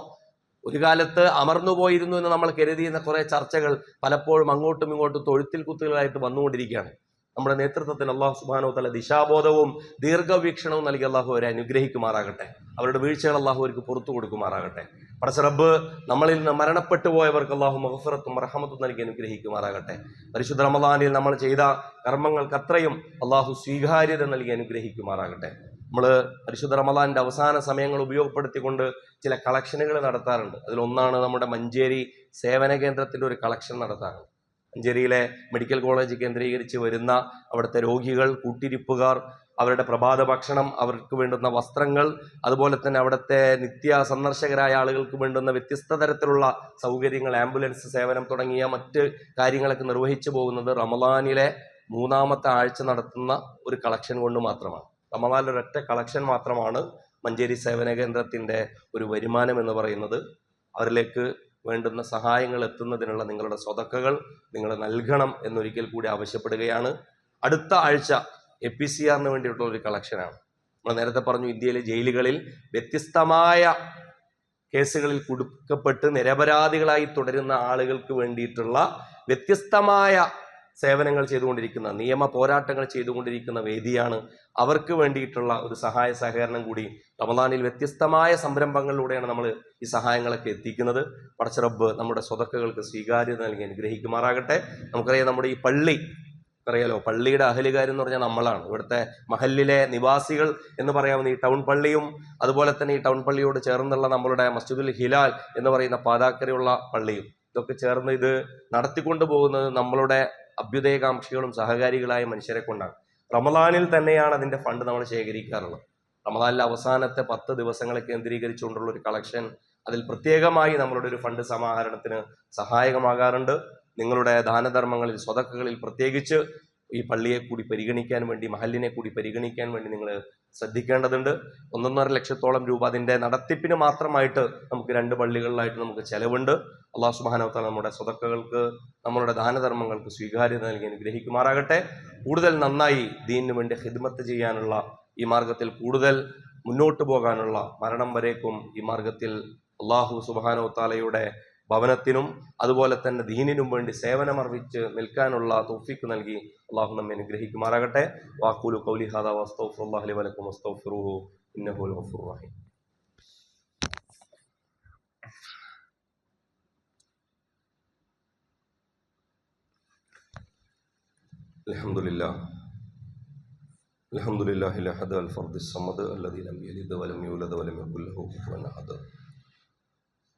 ഒരു കാലത്ത് അമർന്നുപോയിരുന്നു എന്ന് നമ്മൾ കരുതിയുന്ന കുറെ ചർച്ചകൾ പലപ്പോഴും അങ്ങോട്ടും ഇങ്ങോട്ടും തൊഴുത്തിൽ കുത്തുകളായിട്ട് വന്നുകൊണ്ടിരിക്കുകയാണ്. നമ്മുടെ നേതൃത്വത്തിന് അള്ളാഹു സുബ്ഹാനഹു വ തആല ദിശാബോധവും ദീർഘവീക്ഷണവും നൽകി അള്ളാഹു അവരെ അനുഗ്രഹിക്കുമാറാകട്ടെ. അവരുടെ വീഴ്ചകൾ അള്ളാഹു അവർക്ക് പുറത്തു കൊടുക്കുമാറാകട്ടെ. പടച്ച റബ്ബ് നമ്മളിൽ നിന്ന് മരണപ്പെട്ടു പോയവർക്ക് അള്ളാഹു മഗ്ഫിറത്തും റഹ്മത്തും നൽകി അനുഗ്രഹിക്കുമാറാകട്ടെ. പരിശുദ്ധ റമളാനിൽ നമ്മൾ ചെയ്ത കർമ്മങ്ങൾക്ക് അത്രയും അള്ളാഹു സ്വീകാര്യത നൽകി അനുഗ്രഹിക്കുമാറാകട്ടെ. നമ്മൾ പരിശുദ്ധ റമളാനിന്റെ അവസാന സമയങ്ങൾ ഉപയോഗപ്പെടുത്തിക്കൊണ്ട് ചില കളക്ഷനുകൾ നടത്താറുണ്ട്. അതിലൊന്നാണ് നമ്മുടെ മഞ്ചേരി സേവന കേന്ദ്രത്തിന്റെ ഒരു കളക്ഷൻ നടത്താറുണ്ട്. മഞ്ചേരിയിലെ മെഡിക്കൽ കോളേജ് കേന്ദ്രീകരിച്ച് വരുന്ന അവിടുത്തെ രോഗികൾ, കൂട്ടിരിപ്പുകാർ, അവരുടെ പ്രഭാത ഭക്ഷണം, അവർക്ക് വേണ്ടുന്ന വസ്ത്രങ്ങൾ, അതുപോലെ തന്നെ അവിടുത്തെ നിത്യ സന്ദർശകരായ ആളുകൾക്ക് വേണ്ടുന്ന വ്യത്യസ്ത തരത്തിലുള്ള സൗകര്യങ്ങൾ, ആംബുലൻസ് സേവനം തുടങ്ങിയ മറ്റ് കാര്യങ്ങളൊക്കെ നിർവഹിച്ചു പോകുന്നത് റമളാനിലെ 3-ാമത്തെ ആഴ്ച നടത്തുന്ന ഒരു കളക്ഷൻ കൊണ്ട് മാത്രമാണ്. റമളാനിൽ ഒരൊറ്റ കളക്ഷൻ മാത്രമാണ് മഞ്ചേരി സേവന കേന്ദ്രത്തിൻ്റെ ഒരു വരുമാനം എന്ന് പറയുന്നത്. അവരിലേക്ക് വേണ്ടുന്ന സഹായങ്ങൾ എത്തുന്നതിനുള്ള നിങ്ങളുടെ സ്വതക്കകൾ നിങ്ങൾ നൽകണം എന്നൊരിക്കൽ കൂടി ആവശ്യപ്പെടുകയാണ്. അടുത്ത ആഴ്ച APCRന് വേണ്ടിയിട്ടുള്ള ഒരു കളക്ഷനാണ്. നമ്മൾ നേരത്തെ പറഞ്ഞു, ഇന്ത്യയിലെ ജയിലുകളിൽ വ്യത്യസ്തമായ കേസുകളിൽ കുടുക്കപ്പെട്ട് നിരപരാധികളായി തുടരുന്ന ആളുകൾക്ക് വേണ്ടിയിട്ടുള്ള വ്യത്യസ്തമായ സേവനങ്ങൾ ചെയ്തുകൊണ്ടിരിക്കുന്ന, നിയമ പോരാട്ടങ്ങൾ ചെയ്തുകൊണ്ടിരിക്കുന്ന വേദിയാണ്. അവർക്ക് വേണ്ടിയിട്ടുള്ള ഒരു സഹായ സഹകരണം കൂടി റമളാനിൽ വ്യത്യസ്തമായ സംരംഭങ്ങളിലൂടെയാണ് നമ്മൾ ഈ സഹായങ്ങളൊക്കെ എത്തിക്കുന്നത്. പടച്ച റബ്ബ് നമ്മുടെ സ്വതക്കകൾക്ക് സ്വീകാര്യത നൽകി അനുഗ്രഹിക്കുമാറാകട്ടെ. നമുക്കറിയാം, നമ്മുടെ ഈ പള്ളി അറിയാലോ, പള്ളിയുടെ അഹലുകാരെന്ന് പറഞ്ഞാൽ നമ്മളാണ്. ഇവിടുത്തെ മഹല്ലിലെ നിവാസികൾ എന്ന് പറയാവുന്ന ഈ ടൗൺ പള്ളിയും അതുപോലെ തന്നെ ഈ ടൗൺ പള്ളിയോട് ചേർന്നുള്ള നമ്മളുടെ മസ്ജിദുൽ ഹിലാൽ എന്ന് പറയുന്ന പാതാക്കരയുള്ള പള്ളിയും ഇതൊക്കെ ചേർന്ന് ഇത് നടത്തിക്കൊണ്ടു പോകുന്നത് നമ്മളുടെ അഭ്യുദയകാംക്ഷികളും സഹകാരികളായ മനുഷ്യരെ കൊണ്ടാണ്. റമളാനിൽ തന്നെയാണ് അതിൻ്റെ ഫണ്ട് നമ്മൾ ശേഖരിക്കാറുള്ളത്. റമളാനിലെ അവസാനത്തെ 10 ദിവസങ്ങളെ കേന്ദ്രീകരിച്ചുകൊണ്ടുള്ള ഒരു കളക്ഷൻ, അതിൽ പ്രത്യേകമായി നമ്മളുടെ ഒരു ഫണ്ട് സമാഹരണത്തിന് സഹായകമാകാറുണ്ട്. നിങ്ങളുടെ ദാനധർമ്മങ്ങളിൽ, സ്വതക്കകളിൽ പ്രത്യേകിച്ച് ഈ പള്ളിയെ കൂടി പരിഗണിക്കാൻ വേണ്ടി, മഹല്ലിനെ കൂടി പരിഗണിക്കാൻ വേണ്ടി നിങ്ങൾ ശ്രദ്ധിക്കേണ്ടതുണ്ട്. 1.5 ലക്ഷത്തോളം രൂപ അതിൻ്റെ നടത്തിപ്പിന് മാത്രമായിട്ട് നമുക്ക് 2 പള്ളികളിലായിട്ട് നമുക്ക് ചെലവുണ്ട്. അല്ലാഹു സുബ്ഹാനഹു വ തആല നമ്മുടെ സ്വതക്കകൾക്ക്, നമ്മളുടെ ദാനധർമ്മങ്ങൾക്ക് സ്വീകാര്യത നൽകി അനുഗ്രഹിക്കുമാറാകട്ടെ. കൂടുതൽ നന്നായി ദീനിനു വേണ്ടി ഖിദ്മത്ത് ചെയ്യാനുള്ള, ഈ മാർഗത്തിൽ കൂടുതൽ മുന്നോട്ട് പോകാനുള്ള, മരണം വരേക്കും ഈ മാർഗത്തിൽ അല്ലാഹു സുബ്ഹാനഹു വ തആലയുടെ ഭവനത്തിനും അതുപോലെ തന്നെ ദീനിനും വേണ്ടി സേവനമർപ്പിച്ച് നിൽക്കാനുള്ള തൗഫീഖ് നൽകി അല്ലാഹു നമ്മെ അനുഗ്രഹിക്കുമാറാകട്ടെ. വഖൂലു ഖൗലി ഹാദാ വസ്തഗ്ഫിറുല്ലാഹി ലി വലക്കും വസ്തഗ്ഫിറൂഹു ഇന്നഹുൽ ഗഫൂറുർ റഹീം. അൽഹംദുലില്ലാഹിൽ അഹദ് അൽ ഫർദിസ് സമദ് അല്ലദീ ലം യലിദ് വലം യൂലദ് വലം യകുൽ ലഹു കുഫുവൻ അഹദ്.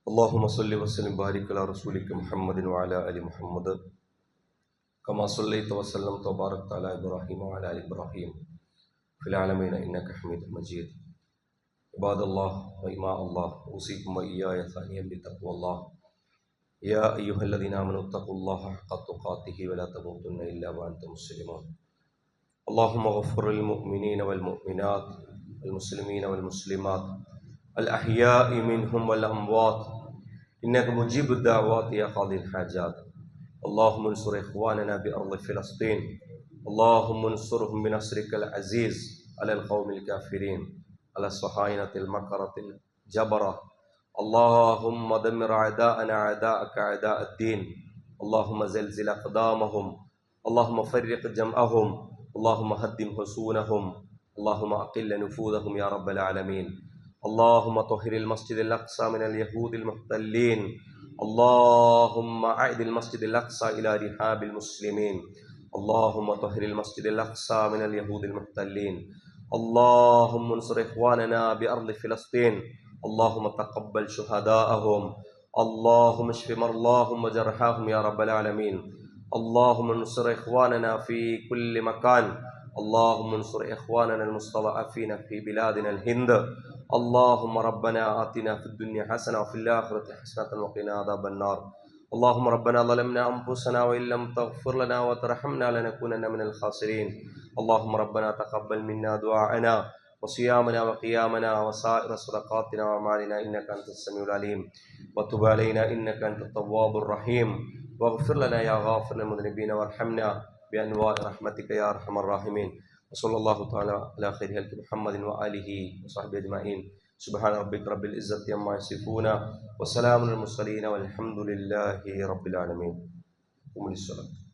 اللهم صل وسلم وبارك على رسولك محمد وعلى ال محمد كما صليت وسلمت وباركت على ابراهيم وعلى ال ابراهيم في العالمين انك حميد مجيد. عباد الله وإماء الله، اوصيكم واياي ثانيا بتقوى الله. يا ايها الذين امنوا اتقوا الله حق تقاته ولا تموتن الا وانتم مسلمون. اللهم اغفر للمؤمنين والمؤمنات والمسلمين والمسلمات الأحياء منهم والأموات إنك مجيب الدعوات يا قاضي الحاجات. اللهم انصر إخواننا بأرض فلسطين، اللهم انصرهم بنصرك العزيز على القوم الكافرين، على الصهاينة المكرة الجبرة. اللهم دمر أعداءنا أعداءك أعداء الدين. اللهم زلزل أقدامهم، اللهم فرق جمعهم، اللهم هدم حصونهم، اللهم أقل نفوذهم يا رب العالمين. اللهم طهر المسجد الأقصى من اليهود المحتلين، اللهم أعد المسجد الأقصى إلى رحاب المسلمين. اللهم طهر المسجد الأقصى من اليهود المحتلين. اللهم انصر إخواننا بأرض فلسطين. اللهم تقبل شهداءهم. اللهم اشف مرضاهم وجرحاهم يا رب العالمين. اللهم انصر إخواننا في كل مكان. اللهم انصر إخواننا المستضعفين في بلادنا الهند. اللهم ربنا آتنا في الدنيا حسنة وفي الآخرة حسنة وقنا عذاب النار. اللهم ربنا ظلمنا أنفسنا وإن لم تغفر لنا وترحمنا لنكونن من الخاسرين. اللهم ربنا تقبل منا دعاءنا وصيامنا وقيامنا وسائر صدقاتنا وأعمالنا إنك أنت السميع العليم، وتب علينا إنك أنت التواب الرحيم، واغفر لنا يا غافر المذنبين وارحمنا بأنواع رحمتك يا أرحم الراحمين. وصلى الله تعالى على خير خلق محمد وآله وصحبه أجمعين. سبحان ربك رب العزة عما يصفون وسلام على المرسلين والحمد لله رب العالمين. قوموا للصلاة.